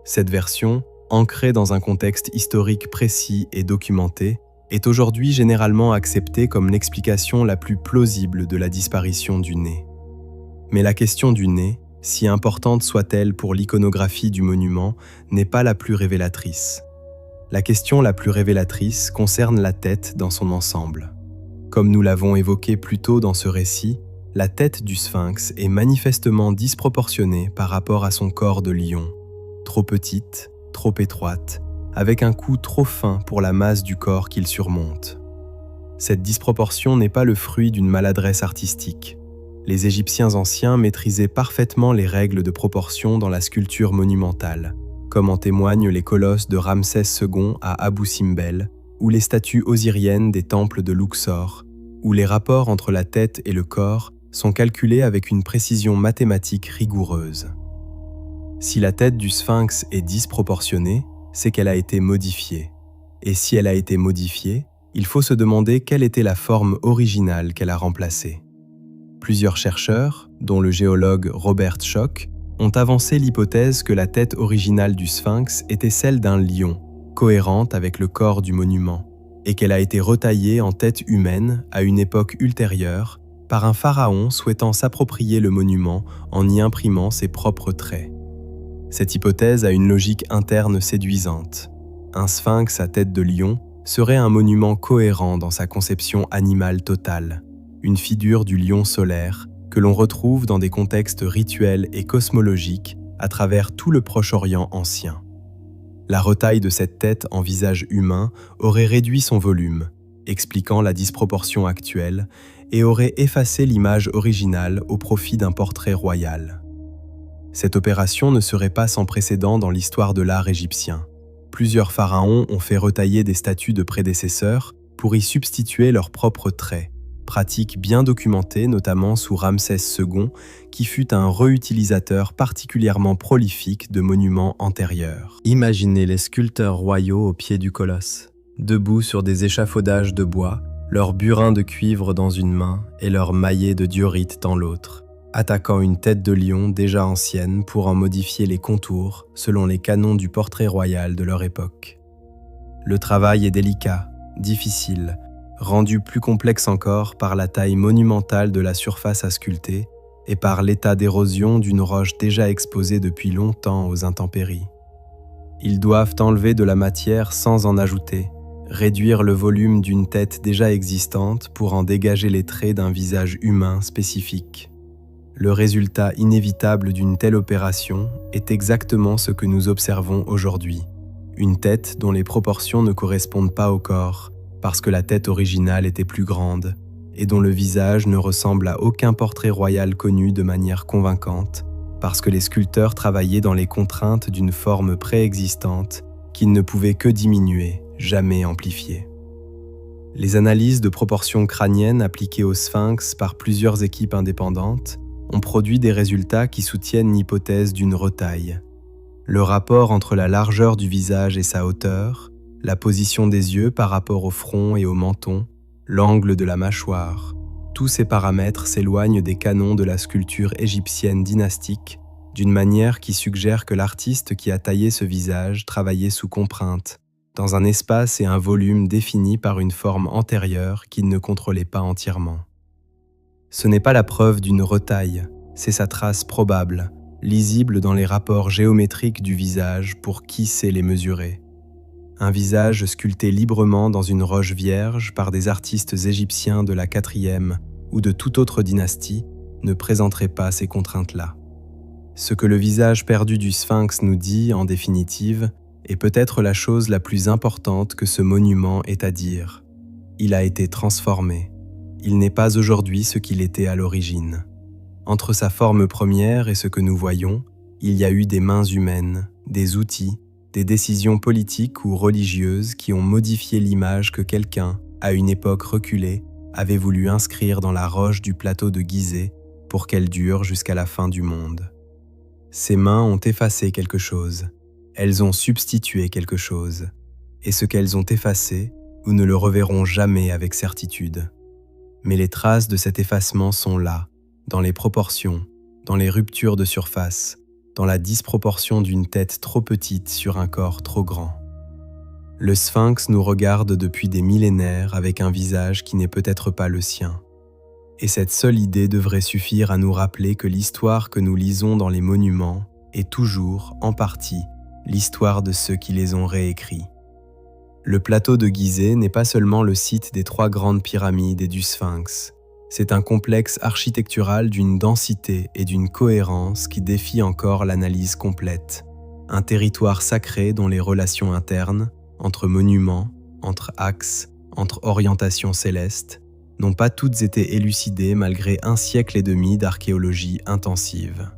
[SPEAKER 1] Cette version, ancrée dans un contexte historique précis et documenté, est aujourd'hui généralement acceptée comme l'explication la plus plausible de la disparition du nez. Mais la question du nez, si importante soit-elle pour l'iconographie du monument, n'est pas la plus révélatrice. La question la plus révélatrice concerne la tête dans son ensemble. Comme nous l'avons évoqué plus tôt dans ce récit, la tête du Sphinx est manifestement disproportionnée par rapport à son corps de lion. Trop petite, trop étroite, avec un cou trop fin pour la masse du corps qu'il surmonte. Cette disproportion n'est pas le fruit d'une maladresse artistique. Les Égyptiens anciens maîtrisaient parfaitement les règles de proportion dans la sculpture monumentale, comme en témoignent les colosses de Ramsès II à Abou Simbel, ou les statues osiriennes des temples de Luxor, où les rapports entre la tête et le corps sont calculés avec une précision mathématique rigoureuse. Si la tête du Sphinx est disproportionnée, c'est qu'elle a été modifiée. Et si elle a été modifiée, il faut se demander quelle était la forme originale qu'elle a remplacée. Plusieurs chercheurs, dont le géologue Robert Schoch, ont avancé l'hypothèse que la tête originale du Sphinx était celle d'un lion, cohérente avec le corps du monument, et qu'elle a été retaillée en tête humaine à une époque ultérieure par un pharaon souhaitant s'approprier le monument en y imprimant ses propres traits. Cette hypothèse a une logique interne séduisante. Un sphinx à tête de lion serait un monument cohérent dans sa conception animale totale, une figure du lion solaire que l'on retrouve dans des contextes rituels et cosmologiques à travers tout le Proche-Orient ancien. La retaille de cette tête en visage humain aurait réduit son volume, expliquant la disproportion actuelle, et aurait effacé l'image originale au profit d'un portrait royal. Cette opération ne serait pas sans précédent dans l'histoire de l'art égyptien. Plusieurs pharaons ont fait retailler des statues de prédécesseurs pour y substituer leurs propres traits, pratique bien documentée notamment sous Ramsès II, qui fut un réutilisateur particulièrement prolifique de monuments antérieurs. Imaginez les sculpteurs royaux au pied du colosse, debout sur des échafaudages de bois, leur burin de cuivre dans une main et leur maillet de diorite dans l'autre, attaquant une tête de lion déjà ancienne pour en modifier les contours selon les canons du portrait royal de leur époque. Le travail est délicat, difficile, rendu plus complexe encore par la taille monumentale de la surface à sculpter et par l'état d'érosion d'une roche déjà exposée depuis longtemps aux intempéries. Ils doivent enlever de la matière sans en ajouter, réduire le volume d'une tête déjà existante pour en dégager les traits d'un visage humain spécifique. Le résultat inévitable d'une telle opération est exactement ce que nous observons aujourd'hui, une tête dont les proportions ne correspondent pas au corps, parce que la tête originale était plus grande, et dont le visage ne ressemble à aucun portrait royal connu de manière convaincante, parce que les sculpteurs travaillaient dans les contraintes d'une forme préexistante qu'ils ne pouvaient que diminuer, jamais amplifier. Les analyses de proportions crâniennes appliquées au sphinx par plusieurs équipes indépendantes ont produit des résultats qui soutiennent l'hypothèse d'une retaille. Le rapport entre la largeur du visage et sa hauteur, la position des yeux par rapport au front et au menton, l'angle de la mâchoire, tous ces paramètres s'éloignent des canons de la sculpture égyptienne dynastique d'une manière qui suggère que l'artiste qui a taillé ce visage travaillait sous contrainte, dans un espace et un volume définis par une forme antérieure qu'il ne contrôlait pas entièrement. Ce n'est pas la preuve d'une retaille, c'est sa trace probable, lisible dans les rapports géométriques du visage pour qui sait les mesurer. Un visage sculpté librement dans une roche vierge par des artistes égyptiens de la 4e ou de toute autre dynastie ne présenterait pas ces contraintes-là. Ce que le visage perdu du sphinx nous dit, en définitive, est peut-être la chose la plus importante que ce monument ait à dire. Il a été transformé. Il n'est pas aujourd'hui ce qu'il était à l'origine. Entre sa forme première et ce que nous voyons, il y a eu des mains humaines, des outils, des décisions politiques ou religieuses qui ont modifié l'image que quelqu'un, à une époque reculée, avait voulu inscrire dans la roche du plateau de Gizeh pour qu'elle dure jusqu'à la fin du monde. Ces mains ont effacé quelque chose, elles ont substitué quelque chose, et ce qu'elles ont effacé, nous ne le reverrons jamais avec certitude. Mais les traces de cet effacement sont là, dans les proportions, dans les ruptures de surface, dans la disproportion d'une tête trop petite sur un corps trop grand. Le sphinx nous regarde depuis des millénaires avec un visage qui n'est peut-être pas le sien. Et cette seule idée devrait suffire à nous rappeler que l'histoire que nous lisons dans les monuments est toujours, en partie, l'histoire de ceux qui les ont réécrits. Le plateau de Gizeh n'est pas seulement le site des 3 grandes pyramides et du sphinx. C'est un complexe architectural d'une densité et d'une cohérence qui défie encore l'analyse complète. Un territoire sacré dont les relations internes, entre monuments, entre axes, entre orientations célestes, n'ont pas toutes été élucidées malgré 1 siècle et demi d'archéologie intensive.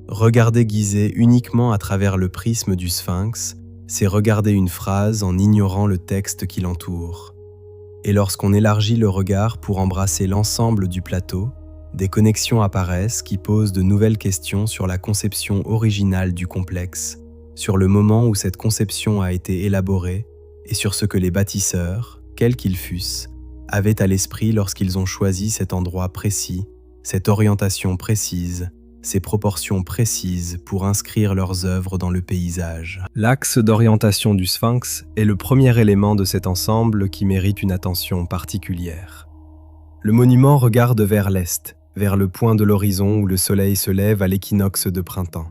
[SPEAKER 1] Regarder Gizeh uniquement à travers le prisme du sphinx, c'est regarder une phrase en ignorant le texte qui l'entoure. Et lorsqu'on élargit le regard pour embrasser l'ensemble du plateau, des connexions apparaissent qui posent de nouvelles questions sur la conception originale du complexe, sur le moment où cette conception a été élaborée et sur ce que les bâtisseurs, quels qu'ils fussent, avaient à l'esprit lorsqu'ils ont choisi cet endroit précis, cette orientation précise, ces proportions précises pour inscrire leurs œuvres dans le paysage. L'axe d'orientation du sphinx est le premier élément de cet ensemble qui mérite une attention particulière. Le monument regarde vers l'est, vers le point de l'horizon où le soleil se lève à l'équinoxe de printemps.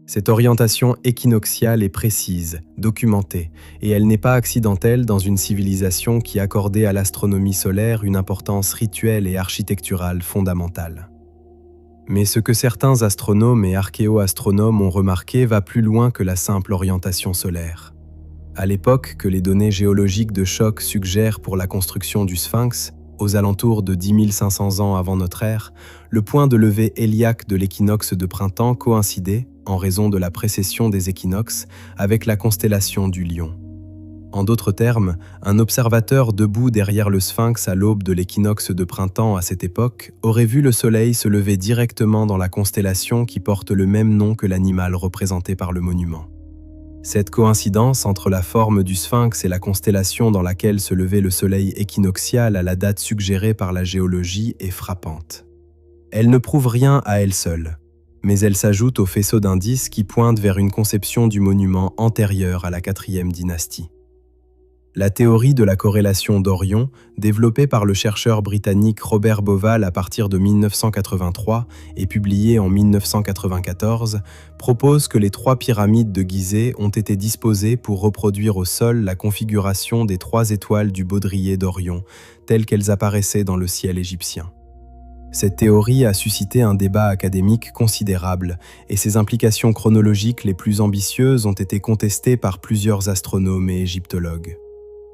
[SPEAKER 1] Cette orientation équinoxiale est précise, documentée, et elle n'est pas accidentelle dans une civilisation qui accordait à l'astronomie solaire une importance rituelle et architecturale fondamentale. Mais ce que certains astronomes et archéo-astronomes ont remarqué va plus loin que la simple orientation solaire. À l'époque que les données géologiques de choc suggèrent pour la construction du sphinx, aux alentours de 10 500 ans avant notre ère, le point de levée héliaque de l'équinoxe de printemps coïncidait, en raison de la précession des équinoxes, avec la constellation du Lion. En d'autres termes, un observateur debout derrière le sphinx à l'aube de l'équinoxe de printemps à cette époque aurait vu le soleil se lever directement dans la constellation qui porte le même nom que l'animal représenté par le monument. Cette coïncidence entre la forme du sphinx et la constellation dans laquelle se levait le soleil équinoxial à la date suggérée par la géologie est frappante. Elle ne prouve rien à elle seule, mais elle s'ajoute au faisceau d'indices qui pointent vers une conception du monument antérieure à la 4e dynastie. La théorie de la corrélation d'Orion, développée par le chercheur britannique Robert Bauval à partir de 1983 et publiée en 1994, propose que les 3 pyramides de Gizeh ont été disposées pour reproduire au sol la configuration des 3 étoiles du baudrier d'Orion, telles qu'elles apparaissaient dans le ciel égyptien. Cette théorie a suscité un débat académique considérable et ses implications chronologiques les plus ambitieuses ont été contestées par plusieurs astronomes et égyptologues.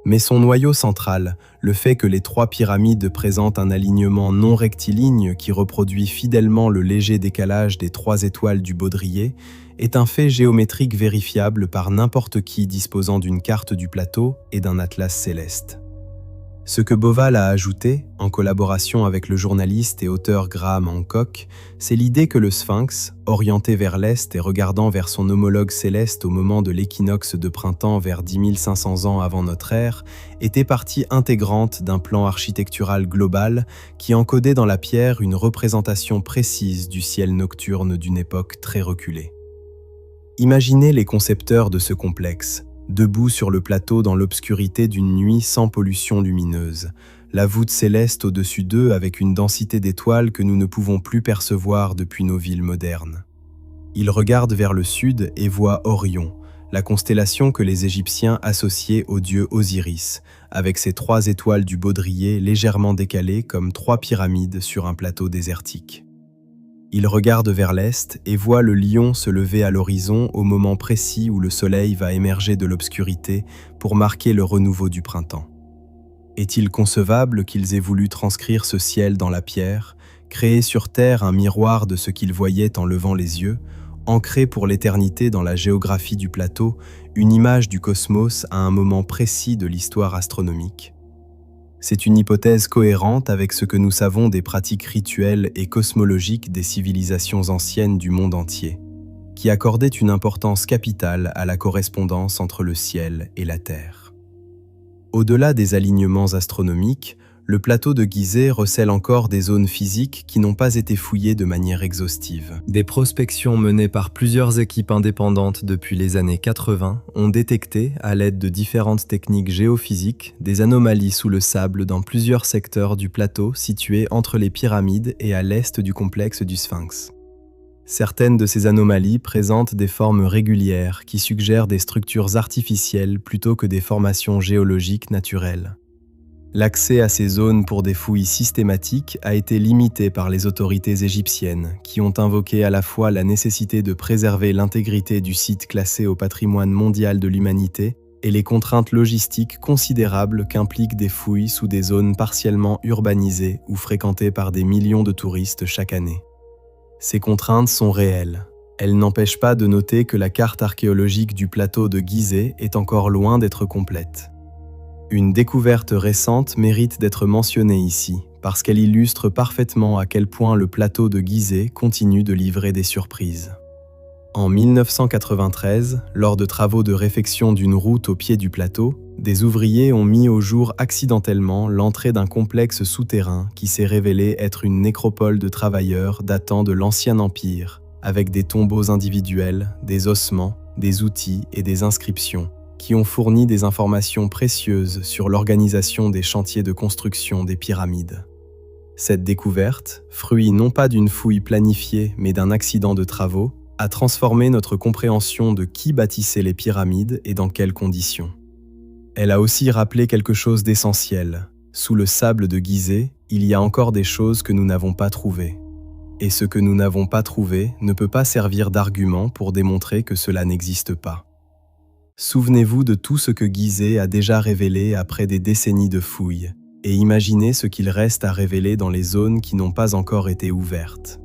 [SPEAKER 1] Mais son noyau central, le fait que les trois pyramides présentent un alignement non rectiligne qui reproduit fidèlement le léger décalage des trois étoiles du baudrier, est un fait géométrique vérifiable par n'importe qui disposant d'une carte du plateau et d'un atlas céleste. Ce que Bauval a ajouté, en collaboration avec le journaliste et auteur Graham Hancock, c'est l'idée que le Sphinx, orienté vers l'est et regardant vers son homologue céleste au moment de l'équinoxe de printemps vers 10 500 ans avant notre ère, était partie intégrante d'un plan architectural global qui encodait dans la pierre une représentation précise du ciel nocturne d'une époque très reculée. Imaginez les concepteurs de ce complexe, debout sur le plateau dans l'obscurité d'une nuit sans pollution lumineuse, la voûte céleste au-dessus d'eux avec une densité d'étoiles que nous ne pouvons plus percevoir depuis nos villes modernes. Ils regardent vers le sud et voient Orion, la constellation que les Égyptiens associaient au dieu Osiris, avec ses trois étoiles du baudrier légèrement décalées comme trois pyramides sur un plateau désertique. Il regarde vers l'est et voit le lion se lever à l'horizon au moment précis où le soleil va émerger de l'obscurité pour marquer le renouveau du printemps. Est-il concevable qu'ils aient voulu transcrire ce ciel dans la pierre, créer sur terre un miroir de ce qu'ils voyaient en levant les yeux, ancrer pour l'éternité dans la géographie du plateau une image du cosmos à un moment précis de l'histoire astronomique ? C'est une hypothèse cohérente avec ce que nous savons des pratiques rituelles et cosmologiques des civilisations anciennes du monde entier, qui accordaient une importance capitale à la correspondance entre le ciel et la terre. Au-delà des alignements astronomiques, le plateau de Gizeh recèle encore des zones physiques qui n'ont pas été fouillées de manière exhaustive. Des prospections menées par plusieurs équipes indépendantes depuis les années 80 ont détecté, à l'aide de différentes techniques géophysiques, des anomalies sous le sable dans plusieurs secteurs du plateau situés entre les pyramides et à l'est du complexe du Sphinx. Certaines de ces anomalies présentent des formes régulières qui suggèrent des structures artificielles plutôt que des formations géologiques naturelles. L'accès à ces zones pour des fouilles systématiques a été limité par les autorités égyptiennes, qui ont invoqué à la fois la nécessité de préserver l'intégrité du site classé au patrimoine mondial de l'humanité et les contraintes logistiques considérables qu'impliquent des fouilles sous des zones partiellement urbanisées ou fréquentées par des millions de touristes chaque année. Ces contraintes sont réelles. Elles n'empêchent pas de noter que la carte archéologique du plateau de Gizeh est encore loin d'être complète. Une découverte récente mérite d'être mentionnée ici, parce qu'elle illustre parfaitement à quel point le plateau de Gizeh continue de livrer des surprises. En 1993, lors de travaux de réfection d'une route au pied du plateau, des ouvriers ont mis au jour accidentellement l'entrée d'un complexe souterrain qui s'est révélé être une nécropole de travailleurs datant de l'Ancien Empire, avec des tombeaux individuels, des ossements, des outils et des inscriptions, qui ont fourni des informations précieuses sur l'organisation des chantiers de construction des pyramides. Cette découverte, fruit non pas d'une fouille planifiée mais d'un accident de travaux, a transformé notre compréhension de qui bâtissait les pyramides et dans quelles conditions. Elle a aussi rappelé quelque chose d'essentiel. Sous le sable de Gizeh, il y a encore des choses que nous n'avons pas trouvées. Et ce que nous n'avons pas trouvé ne peut pas servir d'argument pour démontrer que cela n'existe pas. Souvenez-vous de tout ce que Gizeh a déjà révélé après des décennies de fouilles, et imaginez ce qu'il reste à révéler dans les zones qui n'ont pas encore été ouvertes.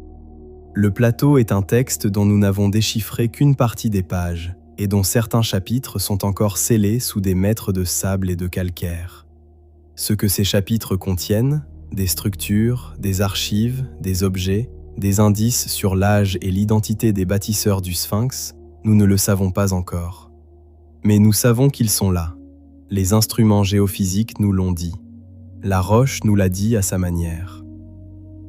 [SPEAKER 1] Le plateau est un texte dont nous n'avons déchiffré qu'une partie des pages, et dont certains chapitres sont encore scellés sous des mètres de sable et de calcaire. Ce que ces chapitres contiennent, des structures, des archives, des objets, des indices sur l'âge et l'identité des bâtisseurs du Sphinx, nous ne le savons pas encore. Mais nous savons qu'ils sont là. Les instruments géophysiques nous l'ont dit. La roche nous l'a dit à sa manière.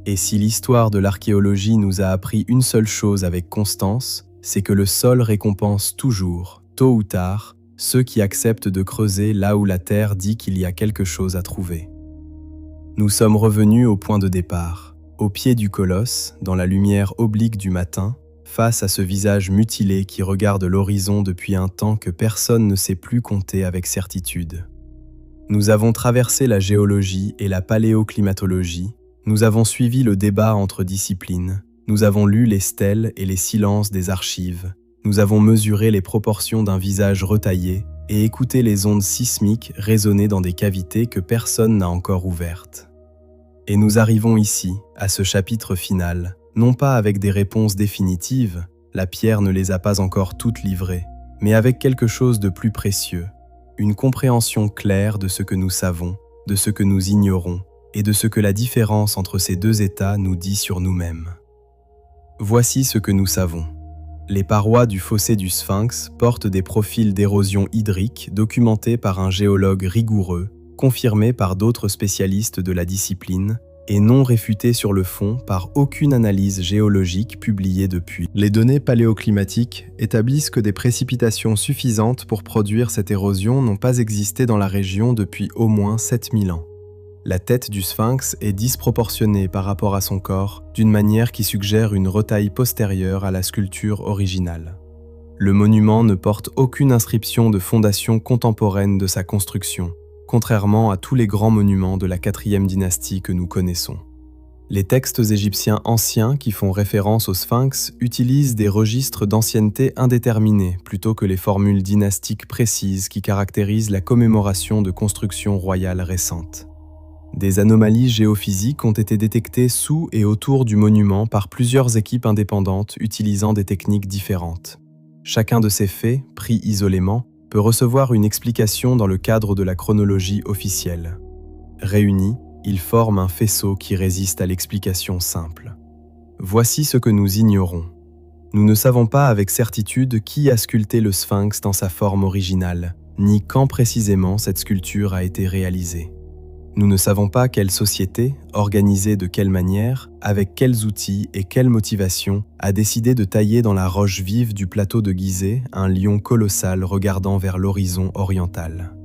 [SPEAKER 1] Et si l'histoire de l'archéologie nous a appris une seule chose avec constance, c'est que le sol récompense toujours, tôt ou tard, ceux qui acceptent de creuser là où la terre dit qu'il y a quelque chose à trouver. Nous sommes revenus au point de départ, au pied du colosse, dans la lumière oblique du matin, face à ce visage mutilé qui regarde l'horizon depuis un temps que personne ne sait plus compter avec certitude. Nous avons traversé la géologie et la paléoclimatologie, nous avons suivi le débat entre disciplines, nous avons lu les stèles et les silences des archives, nous avons mesuré les proportions d'un visage retaillé, et écouter les ondes sismiques résonner dans des cavités que personne n'a encore ouvertes. Et nous arrivons ici, à ce chapitre final, non pas avec des réponses définitives, la pierre ne les a pas encore toutes livrées, mais avec quelque chose de plus précieux, une compréhension claire de ce que nous savons, de ce que nous ignorons, et de ce que la différence entre ces deux états nous dit sur nous-mêmes. Voici ce que nous savons. Les parois du fossé du Sphinx portent des profils d'érosion hydrique documentés par un géologue rigoureux, confirmés par d'autres spécialistes de la discipline, et non réfutés sur le fond par aucune analyse géologique publiée depuis. Les données paléoclimatiques établissent que des précipitations suffisantes pour produire cette érosion n'ont pas existé dans la région depuis au moins 7000 ans. La tête du Sphinx est disproportionnée par rapport à son corps, d'une manière qui suggère une retaille postérieure à la sculpture originale. Le monument ne porte aucune inscription de fondation contemporaine de sa construction, contrairement à tous les grands monuments de la 4e dynastie que nous connaissons. Les textes égyptiens anciens qui font référence au Sphinx utilisent des registres d'ancienneté indéterminés plutôt que les formules dynastiques précises qui caractérisent la commémoration de constructions royales récentes. Des anomalies géophysiques ont été détectées sous et autour du monument par plusieurs équipes indépendantes utilisant des techniques différentes. Chacun de ces faits, pris isolément, peut recevoir une explication dans le cadre de la chronologie officielle. Réunis, ils forment un faisceau qui résiste à l'explication simple. Voici ce que nous ignorons. Nous ne savons pas avec certitude qui a sculpté le Sphinx dans sa forme originale, ni quand précisément cette sculpture a été réalisée. Nous ne savons pas quelle société, organisée de quelle manière, avec quels outils et quelle motivation, a décidé de tailler dans la roche vive du plateau de Gizeh un lion colossal regardant vers l'horizon oriental.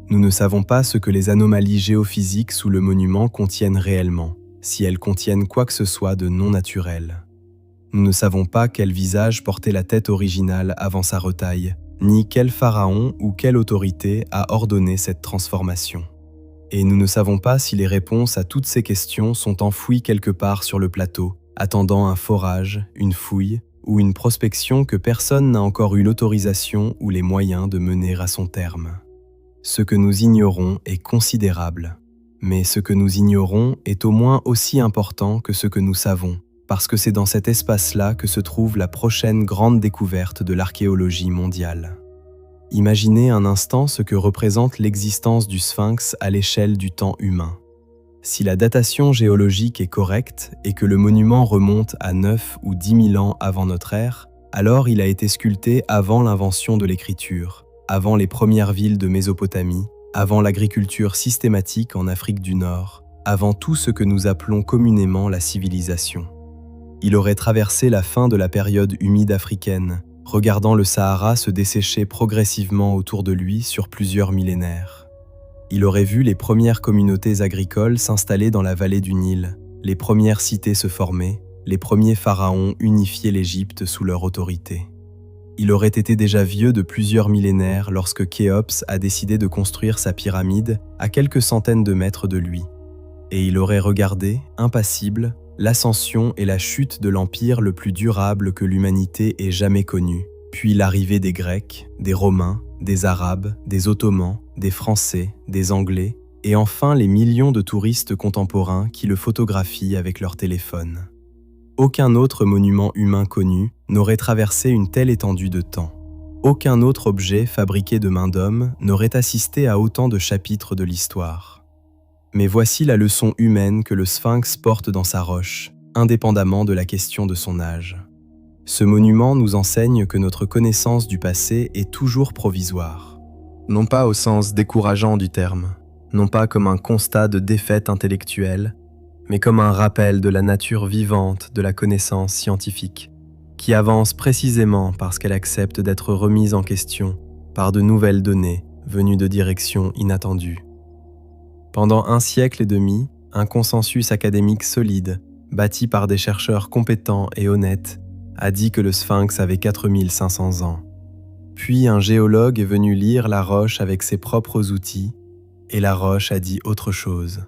[SPEAKER 1] Nous ne savons pas ce que les anomalies géophysiques sous le monument contiennent réellement, si elles contiennent quoi que ce soit de non naturel. Nous ne savons pas quel visage portait la tête originale avant sa retaille, ni quel pharaon ou quelle autorité a ordonné cette transformation. Et nous ne savons pas si les réponses à toutes ces questions sont enfouies quelque part sur le plateau, attendant un forage, une fouille ou une prospection que personne n'a encore eu l'autorisation ou les moyens de mener à son terme. Ce que nous ignorons est considérable, mais ce que nous ignorons est au moins aussi important que ce que nous savons, parce que c'est dans cet espace-là que se trouve la prochaine grande découverte de l'archéologie mondiale. Imaginez un instant ce que représente l'existence du Sphinx à l'échelle du temps humain. Si la datation géologique est correcte et que le monument remonte à 9 ou 10 000 ans avant notre ère, alors il a été sculpté avant l'invention de l'écriture, avant les premières villes de Mésopotamie, avant l'agriculture systématique en Afrique du Nord, avant tout ce que nous appelons communément la civilisation. Il aurait traversé la fin de la période humide africaine, regardant le Sahara se dessécher progressivement autour de lui sur plusieurs millénaires. Il aurait vu les premières communautés agricoles s'installer dans la vallée du Nil, les premières cités se former, les premiers pharaons unifier l'Égypte sous leur autorité. Il aurait été déjà vieux de plusieurs millénaires lorsque Khéops a décidé de construire sa pyramide à quelques centaines de mètres de lui. Et il aurait regardé, impassible, l'ascension et la chute de l'empire le plus durable que l'humanité ait jamais connu, puis l'arrivée des Grecs, des Romains, des Arabes, des Ottomans, des Français, des Anglais, et enfin les millions de touristes contemporains qui le photographient avec leur téléphone. Aucun autre monument humain connu n'aurait traversé une telle étendue de temps. Aucun autre objet fabriqué de main d'homme n'aurait assisté à autant de chapitres de l'histoire. Mais voici la leçon humaine que le Sphinx porte dans sa roche, indépendamment de la question de son âge. Ce monument nous enseigne que notre connaissance du passé est toujours provisoire. Non pas au sens décourageant du terme, non pas comme un constat de défaite intellectuelle, mais comme un rappel de la nature vivante de la connaissance scientifique, qui avance précisément parce qu'elle accepte d'être remise en question par de nouvelles données venues de directions inattendues. Pendant 1 siècle et demi, un consensus académique solide, bâti par des chercheurs compétents et honnêtes, a dit que le Sphinx avait 4500 ans. Puis un géologue est venu lire la roche avec ses propres outils, et la roche a dit autre chose.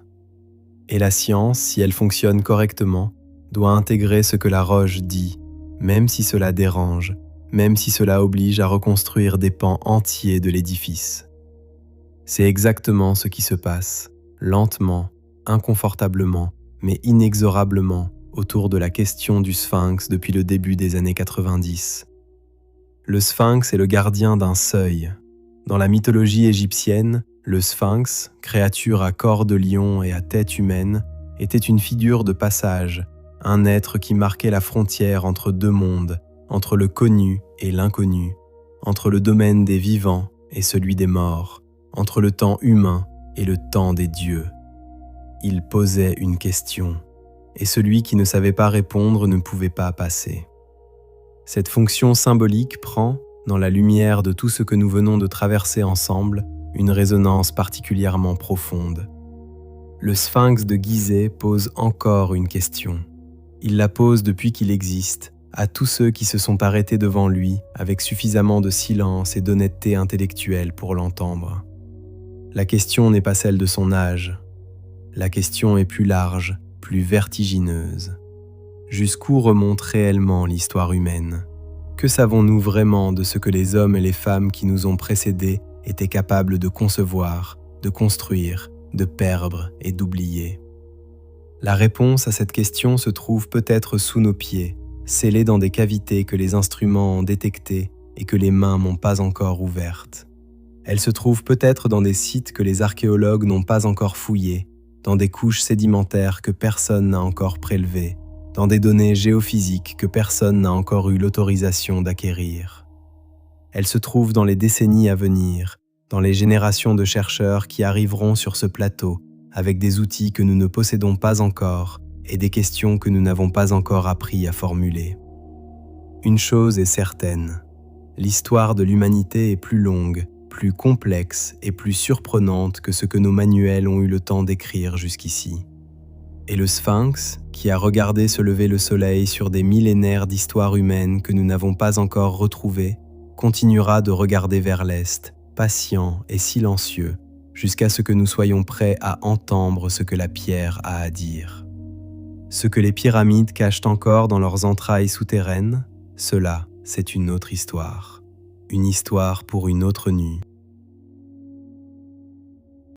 [SPEAKER 1] Et la science, si elle fonctionne correctement, doit intégrer ce que la roche dit, même si cela dérange, même si cela oblige à reconstruire des pans entiers de l'édifice. C'est exactement ce qui se passe, lentement, inconfortablement, mais inexorablement, autour de la question du Sphinx depuis le début des années 90. Le Sphinx est le gardien d'un seuil. Dans la mythologie égyptienne, le Sphinx, créature à corps de lion et à tête humaine, était une figure de passage, un être qui marquait la frontière entre deux mondes, entre le connu et l'inconnu, entre le domaine des vivants et celui des morts, entre le temps humain et le temps des dieux. Il posait une question, et celui qui ne savait pas répondre ne pouvait pas passer. Cette fonction symbolique prend, dans la lumière de tout ce que nous venons de traverser ensemble, une résonance particulièrement profonde. Le Sphinx de Gizeh pose encore une question. Il la pose depuis qu'il existe, à tous ceux qui se sont arrêtés devant lui avec suffisamment de silence et d'honnêteté intellectuelle pour l'entendre. La question n'est pas celle de son âge. La question est plus large, plus vertigineuse. Jusqu'où remonte réellement l'histoire humaine ? Que savons-nous vraiment de ce que les hommes et les femmes qui nous ont précédés étaient capables de concevoir, de construire, de perdre et d'oublier ? La réponse à cette question se trouve peut-être sous nos pieds, scellée dans des cavités que les instruments ont détectées et que les mains n'ont pas encore ouvertes. Elle se trouve peut-être dans des sites que les archéologues n'ont pas encore fouillés, dans des couches sédimentaires que personne n'a encore prélevées, dans des données géophysiques que personne n'a encore eu l'autorisation d'acquérir. Elle se trouve dans les décennies à venir, dans les générations de chercheurs qui arriveront sur ce plateau avec des outils que nous ne possédons pas encore et des questions que nous n'avons pas encore appris à formuler. Une chose est certaine, l'histoire de l'humanité est plus longue, plus complexe et plus surprenante que ce que nos manuels ont eu le temps d'écrire jusqu'ici. Et le Sphinx, qui a regardé se lever le soleil sur des millénaires d'histoire humaine que nous n'avons pas encore retrouvées, continuera de regarder vers l'Est, patient et silencieux, jusqu'à ce que nous soyons prêts à entendre ce que la pierre a à dire. Ce que les pyramides cachent encore dans leurs entrailles souterraines, cela, c'est une autre histoire. Une histoire pour une autre nuit.